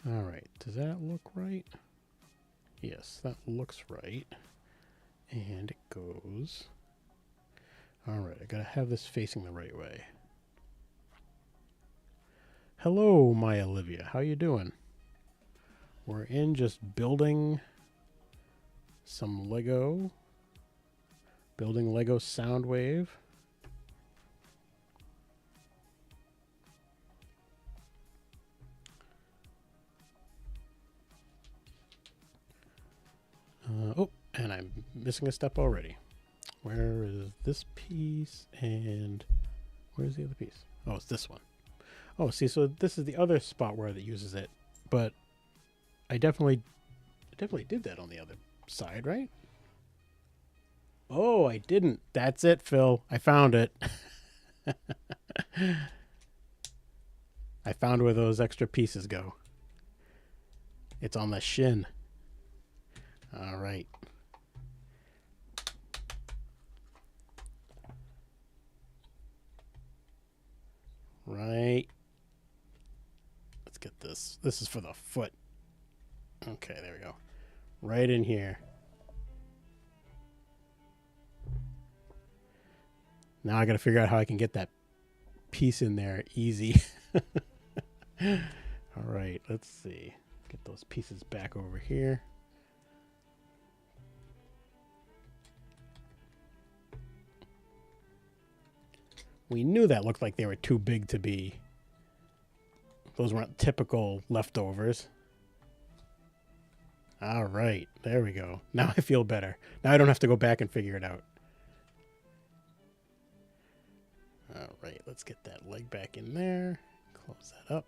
All right, does that look right? Yes, that looks right. And it goes... All right, I gotta have this facing the right way. Hello, my Olivia. How you doing? We're in just building some Lego. Building LEGO Soundwave. Oh, and I'm missing a step already. Where is this piece? And where's the other piece? Oh, it's this one. Oh, see, so this is the other spot where it uses it, but I definitely did that on the other side, right? Oh, I didn't. That's it, Phil. I found it. I found where those extra pieces go. It's on the shin. All right. Right. Let's get this. This is for the foot. Okay, there we go. Right in here. Now I got to figure out how I can get that piece in there easy. All right, let's see. Get those pieces back over here. We knew that looked like they were too big to be. Those weren't typical leftovers. All right, there we go. Now I feel better. Now I don't have to go back and figure it out. All right, let's get that leg back in there. Close that up.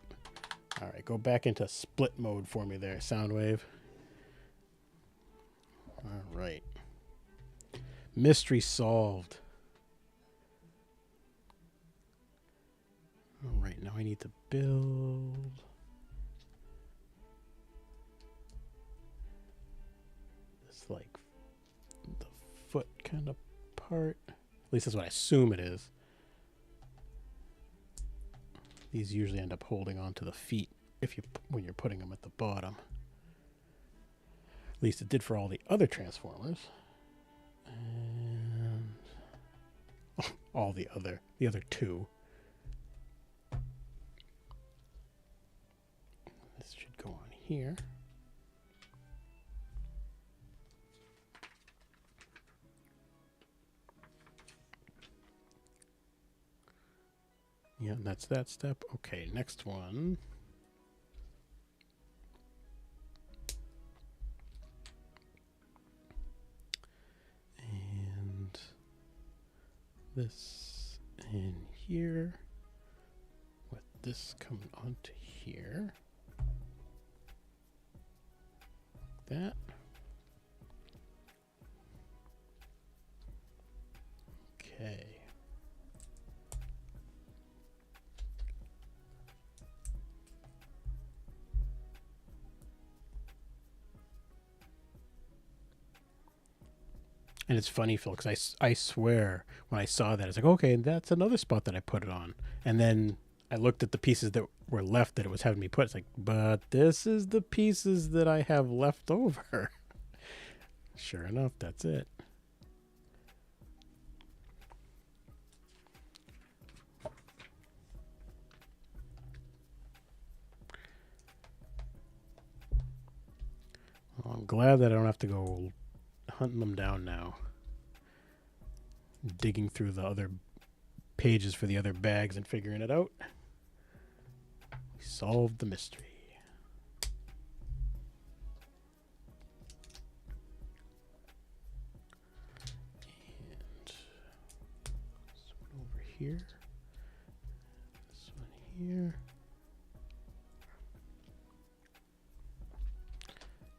All right, go back into split mode for me there, Soundwave. All right. Mystery solved. All right, now I need to build. This, like, the foot kind of part. At least that's what I assume it is. These usually end up holding on to the feet when you're putting them at the bottom. At least it did for all the other Transformers. And all the other two. This should go on here. Yeah, that's that step. Okay, next one. And this in here. With this coming onto here. Like that. Okay. And it's funny, Phil, because I swear when I saw that, it's like, okay, that's another spot that I put it on. And then I looked at the pieces that were left that it was having me put. It's like, but this is the pieces that I have left over. Sure enough, that's it. Well, I'm glad that I don't have to go hunting them down now. Digging through the other pages for the other bags and figuring it out. We solved the mystery. here. This one here.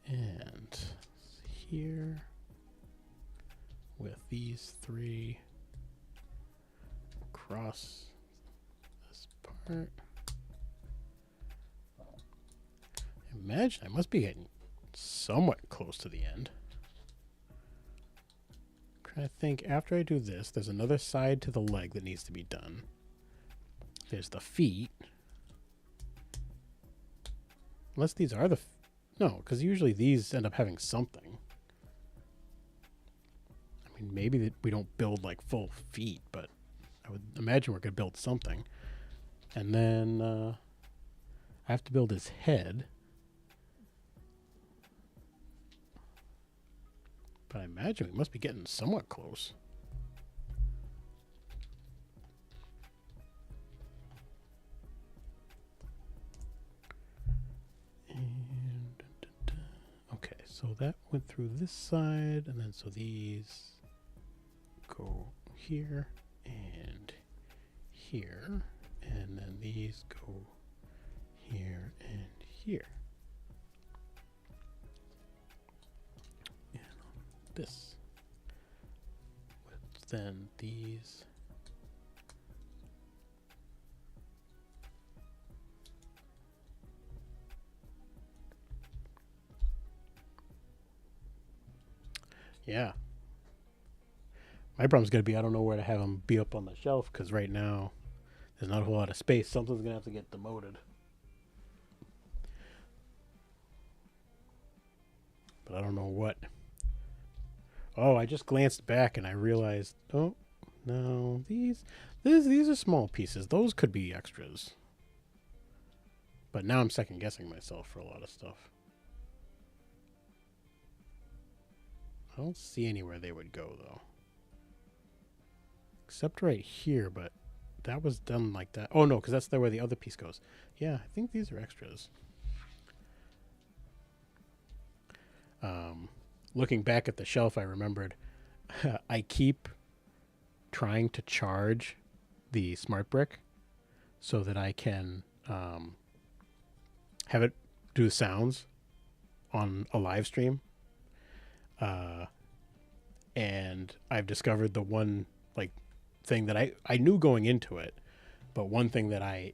And here with these three across this part. Imagine I must be getting somewhat close to the end. I'm trying to think, after I do this, there's another side to the leg that needs to be done. There's the feet. Unless these are the... No, because usually these end up having something. I mean, maybe we don't build like full feet, but I would imagine we're going to build something. And then I have to build his head. But I imagine we must be getting somewhat close. And okay, so that went through this side, and then so these go here and here, and then these go here and here. This with then these yeah, my problem's gonna be I don't know where to have them be up on the shelf, because right now there's not a whole lot of space. Something's gonna have to get demoted, but I don't know what. Oh, I just glanced back and I realized, oh, no, these are small pieces. Those could be extras. But now I'm second guessing myself for a lot of stuff. I don't see anywhere they would go, though. Except right here, but that was done like that. Oh, no, because that's where the other piece goes. Yeah, I think these are extras. Looking back at the shelf, I remembered I keep trying to charge the smart brick so that I can have it do sounds on a live stream. And I've discovered the one like thing that I knew going into it, but one thing that I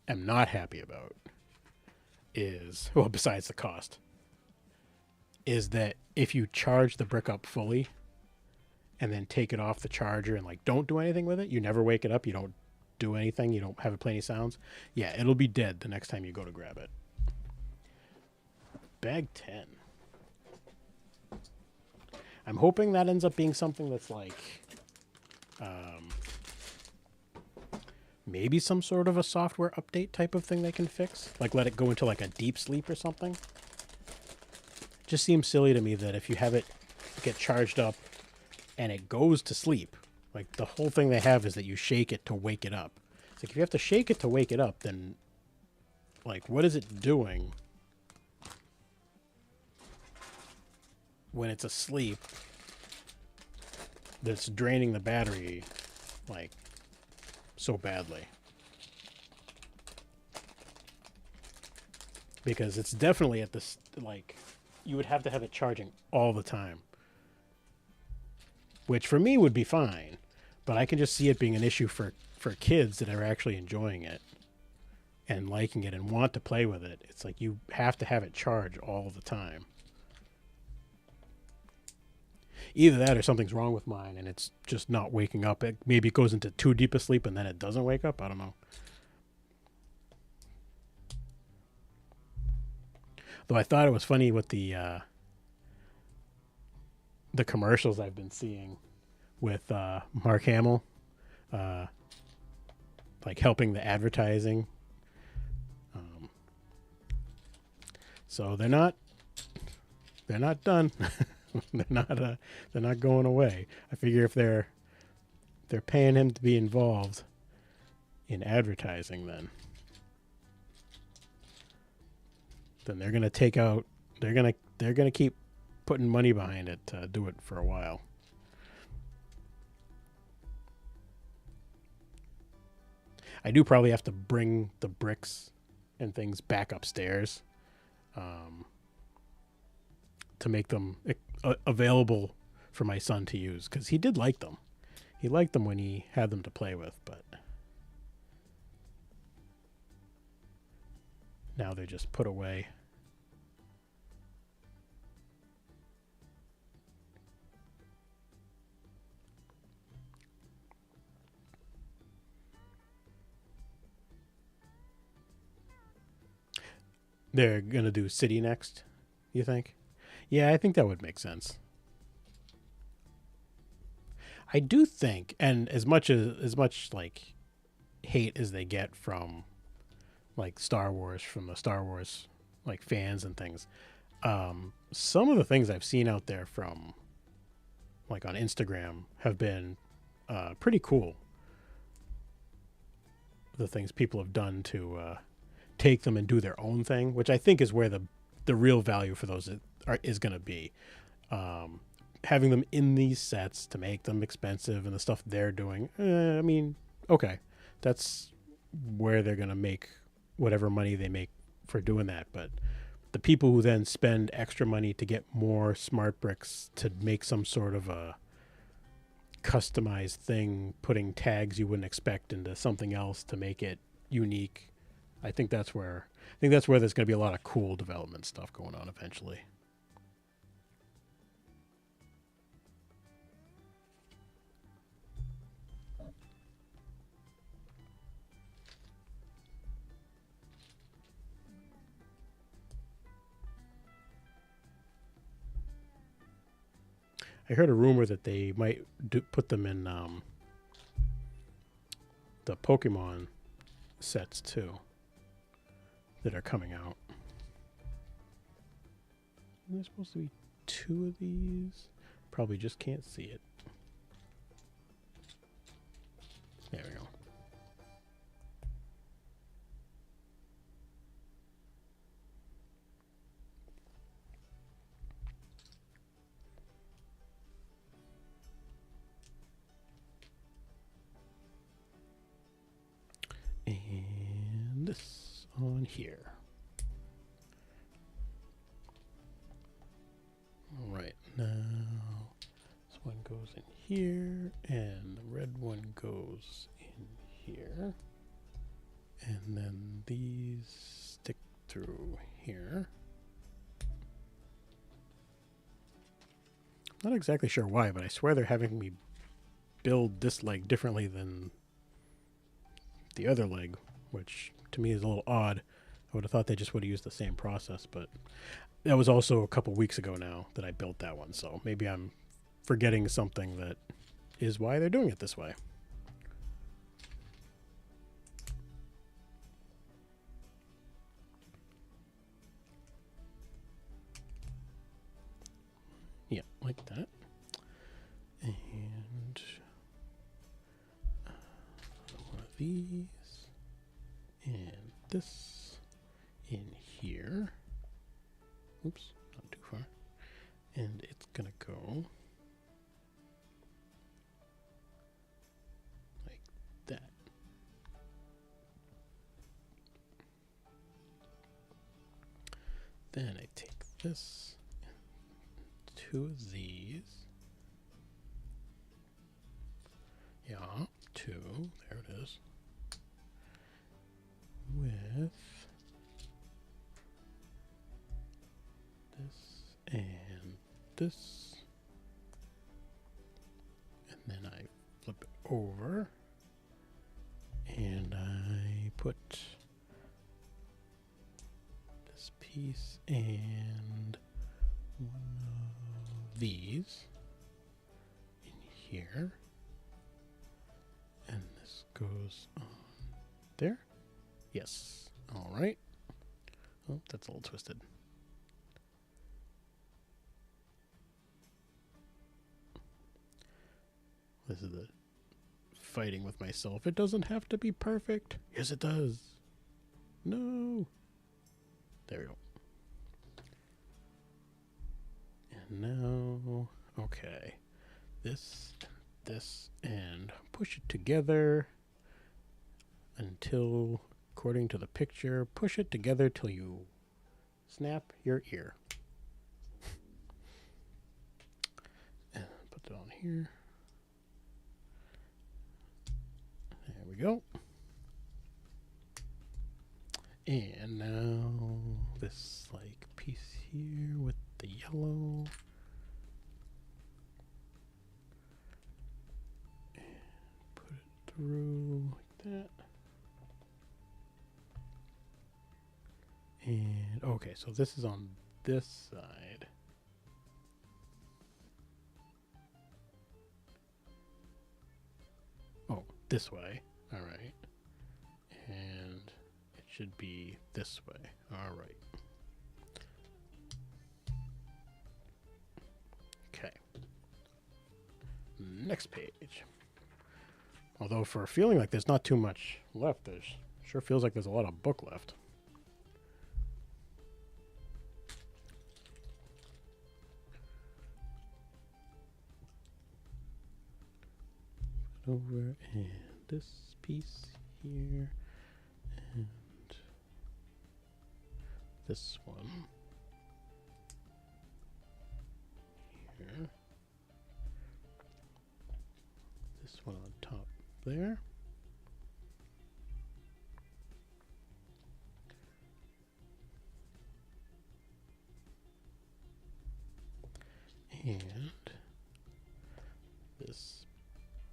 am not happy about is, well, besides the cost, is that if you charge the brick up fully and then take it off the charger and like don't do anything with it, you never wake it up, you don't do anything, you don't have it play any sounds, yeah, it'll be dead the next time you go to grab it. Bag 10. I'm hoping that ends up being something that's like maybe some sort of a software update type of thing they can fix, like let it go into like a deep sleep or something. Just seems silly to me that if you have it get charged up and it goes to sleep, like the whole thing they have is that you shake it to wake it up. It's like if you have to shake it to wake it up, then like what is it doing when it's asleep that's draining the battery like so badly? Because it's definitely at this, like, you would have to have it charging all the time, which for me would be fine, but I can just see it being an issue for kids that are actually enjoying it and liking it and want to play with it. It's like you have to have it charged all the time. Either that or something's wrong with mine and it's just not waking up. Maybe it goes into too deep a sleep and then it doesn't wake up. I don't know. Though I thought it was funny with the commercials I've been seeing with Mark Hamill, like helping the advertising. So they're not done. they're not going away. I figure if they're paying him to be involved in advertising, then they're gonna take out. They're gonna keep putting money behind it to do it for a while. I do probably have to bring the bricks and things back upstairs to make them available for my son to use, because he did like them. He liked them when he had them to play with, but now they're just put away. They're going to do city next, you think? Yeah, I think that would make sense. I do think, and as much like hate as they get from like Star Wars, from the Star Wars like fans and things, some of the things I've seen out there from like on Instagram have been pretty cool. The things people have done to take them and do their own thing, which I think is where the real value for those is going to be. Having them in these sets to make them expensive and the stuff they're doing, I mean, okay, that's where they're going to make whatever money they make for doing that. But the people who then spend extra money to get more smart bricks to make some sort of a customized thing, putting tags you wouldn't expect into something else to make it unique, I think that's where there's going to be a lot of cool development stuff going on eventually. I heard a rumor that they might put them in the Pokemon sets too that are coming out. There's supposed to be 2 of these. Probably just can't see it. There we go. And this on here. All right, now this one goes in here, and the red one goes in here, and then these stick through here. Not exactly sure why, but I swear they're having me build this leg differently than the other leg, which to me is a little odd. I would have thought they just would have used the same process, but that was also a couple weeks ago now that I built that one, so maybe I'm forgetting something that is why they're doing it this way. Yeah, like that. And one of these, and this in here. Oops, not too far. And it's gonna go like that. Then I take this, 2 of these. Yeah, 2, there it is. With this and this, and then I flip it over and I put this piece and one of these in here, and this goes on there. Yes. All right. Oh, that's a little twisted. This is the fighting with myself. It doesn't have to be perfect. Yes, it does. No. There we go. And now, okay. This, and push it together. until, according to the picture, push it together till you snap your ear. And put it on here. There we go. And now this like piece here with the yellow. And put it through like that. And okay, so this is on this side. Oh, this way. All right. And it should be this way. All right. Okay. Next page. Although for a feeling like there's not too much left, there's sure feels like there's a lot of book left. Over and this piece here and this one here, this one on top there, and this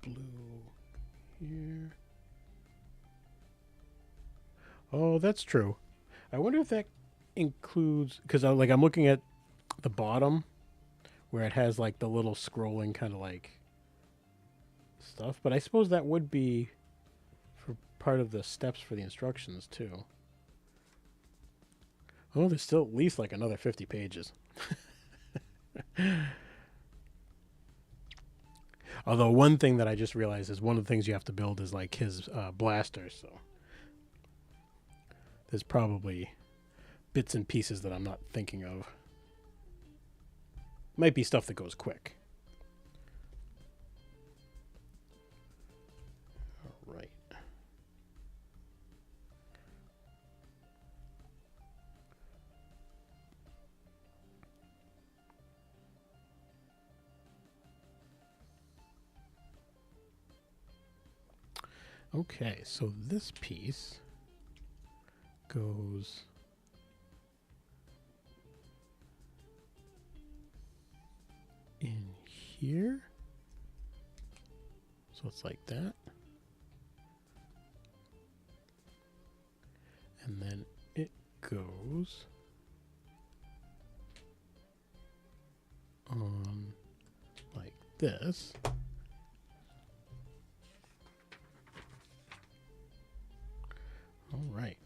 blue here. Oh, that's true. I wonder if that includes, because I'm looking at the bottom where it has like the little scrolling kind of like stuff, but I suppose that would be for part of the steps for the instructions too. Oh, there's still at least like another 50 pages. Although one thing that I just realized is one of the things you have to build is like his blaster, so there's probably bits and pieces that I'm not thinking of. Might be stuff that goes quick. All right. Okay, so this piece goes in here. So it's like that. And then it goes on like this. All right.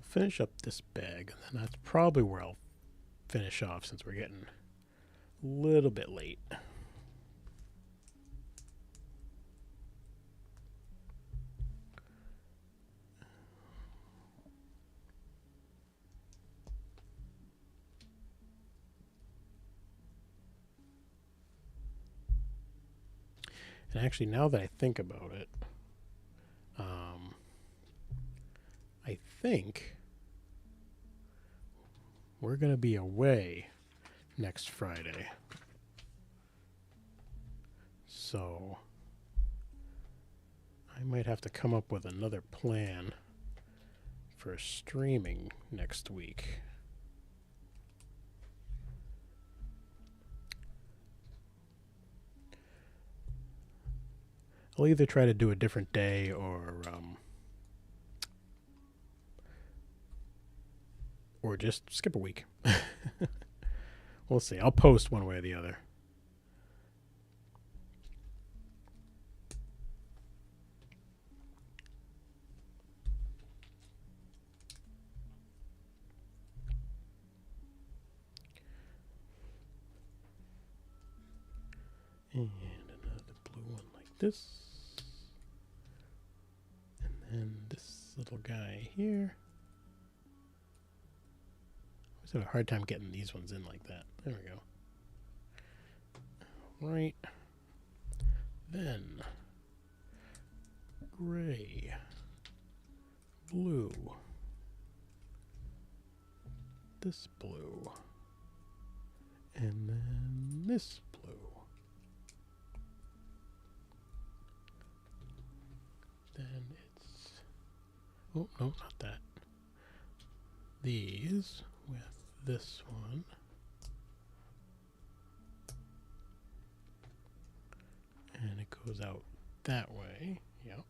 Finish up this bag, and then that's probably where I'll finish off since we're getting a little bit late. And actually, now that I think about it, I think we're going to be away next Friday. So I might have to come up with another plan for streaming next week. I'll either try to do a different day or just skip a week. We'll see. I'll post one way or the other. And another blue one like this. And then this little guy here. I always have a hard time getting these ones in like that. There we go. Right. Then gray, blue, this blue, and then this blue. Then it's, oh no, not that. These with this one. And it goes out that way. Yep.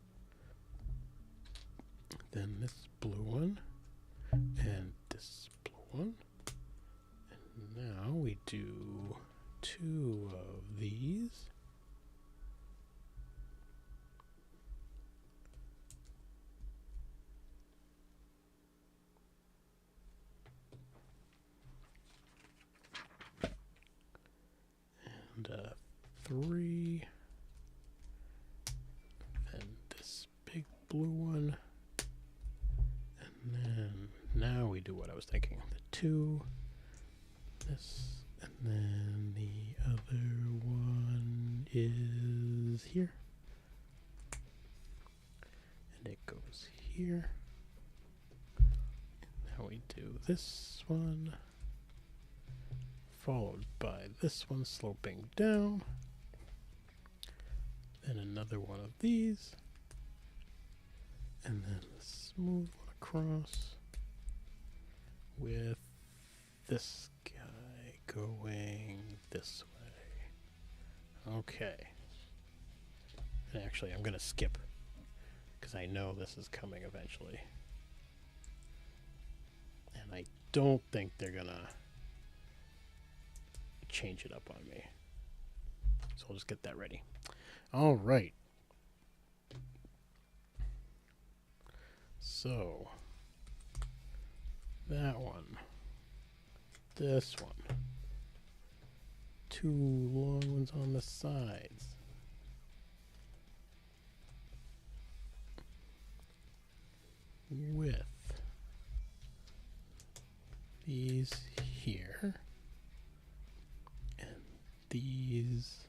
Then this blue one. And this blue one. And now we do 2 of these. And 3. Blue one, and then now we do what I was thinking, the 2, this, and then the other one is here, and it goes here. And now we do this one, followed by this one sloping down, then another one of these, and then the smooth one across with this guy going this way. Okay. And actually, I'm going to skip because I know this is coming eventually. And I don't think they're going to change it up on me. So I'll just get that ready. All right. So, that one, this one, 2 long ones on the sides, with these here, and these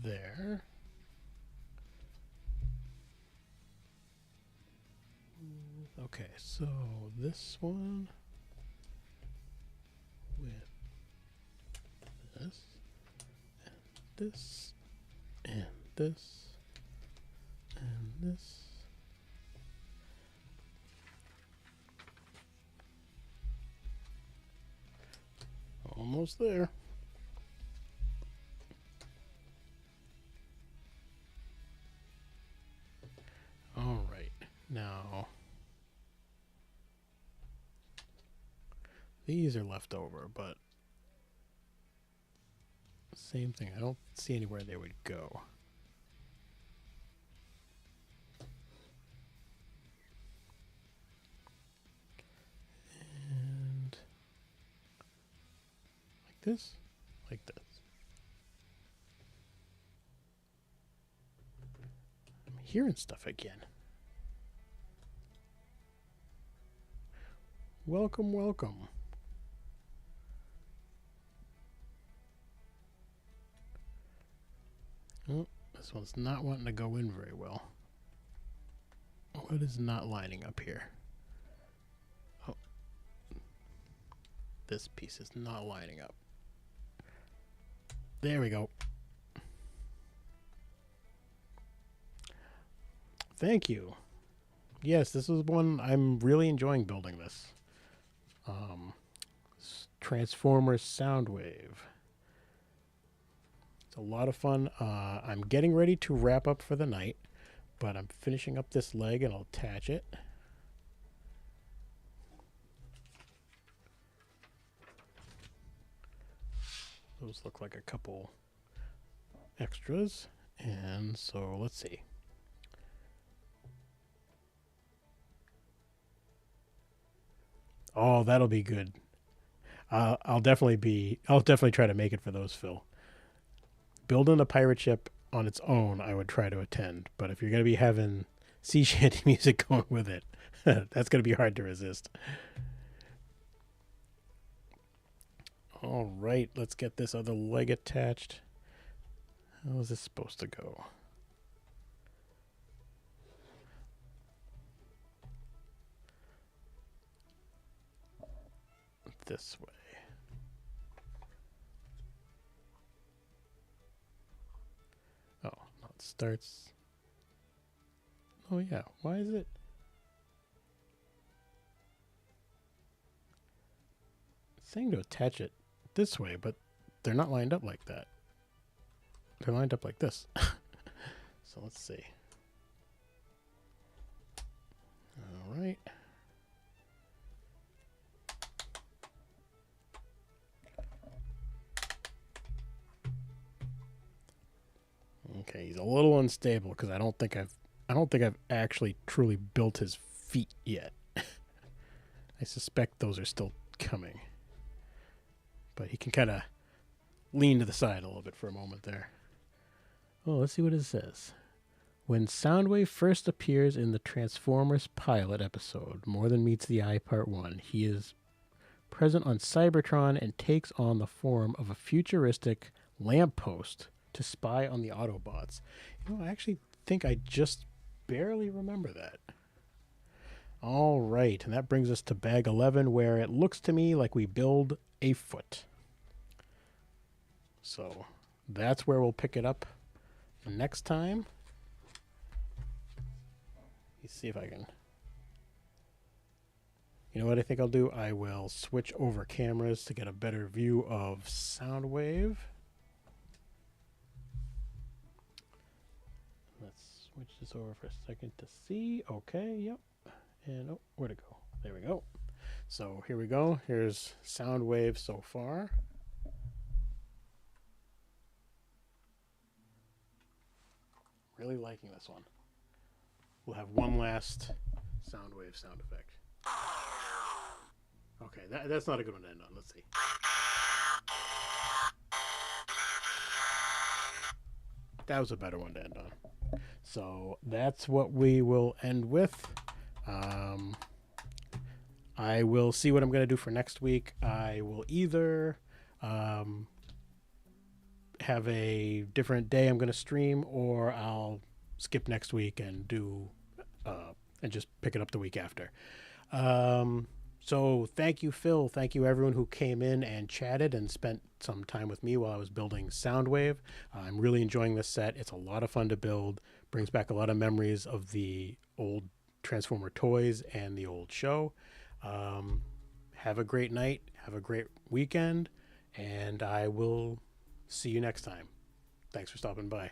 there. Okay, so this one with this, and this, and this, and this. Almost there. All right, now these are left over, but same thing. I don't see anywhere they would go. And like this, like this. I'm hearing stuff again. Welcome, welcome. Oh, this one's not wanting to go in very well. What is not lining up here? Oh, this piece is not lining up. There we go. Thank you. Yes, this is one I'm really enjoying building this. Transformers Soundwave. It's a lot of fun. I'm getting ready to wrap up for the night, but I'm finishing up this leg and I'll attach it. those look like a couple extras. And so let's see. Oh, that'll be good. I'll definitely try to make it for those, Phil. Building a pirate ship on its own, I would try to attend. But if you're going to be having sea shanty music going with it, that's going to be hard to resist. All right, let's get this other leg attached. How is this supposed to go? This way. Oh, no, it starts. Oh, yeah. Why is it? It's saying to attach it this way, but they're not lined up like that. They're lined up like this. So let's see. All right. Okay, he's a little unstable because I don't think I've actually truly built his feet yet. I suspect those are still coming. But he can kind of lean to the side a little bit for a moment there. Oh, let's see what it says. When Soundwave first appears in the Transformers pilot episode, More Than Meets the Eye Part 1, he is present on Cybertron and takes on the form of a futuristic lamppost to spy on the Autobots. You know, I actually think I just barely remember that. All right, and that brings us to bag 11, where it looks to me like we build a foot. So that's where we'll pick it up next time. Let's see if I can. You know what I think I'll do? I will switch over cameras to get a better view of Soundwave. Let's switch this over for a second to see. Okay, yep. And oh, where'd it go? There we go. So here we go. Here's Soundwave so far. Really liking this one. We'll have one last Soundwave sound effect. Okay, that's not a good one to end on. Let's see. That was a better one to end on. So that's what we will end with. I will see what I'm going to do for next week. I will either have a different day I'm going to stream, or I'll skip next week and do and just pick it up the week after. So thank you, Phil. Thank you, everyone who came in and chatted and spent some time with me while I was building Soundwave. I'm really enjoying this set. It's a lot of fun to build. Brings back a lot of memories of the old Transformer toys and the old show. Have a great night. Have a great weekend. And I will see you next time. Thanks for stopping by.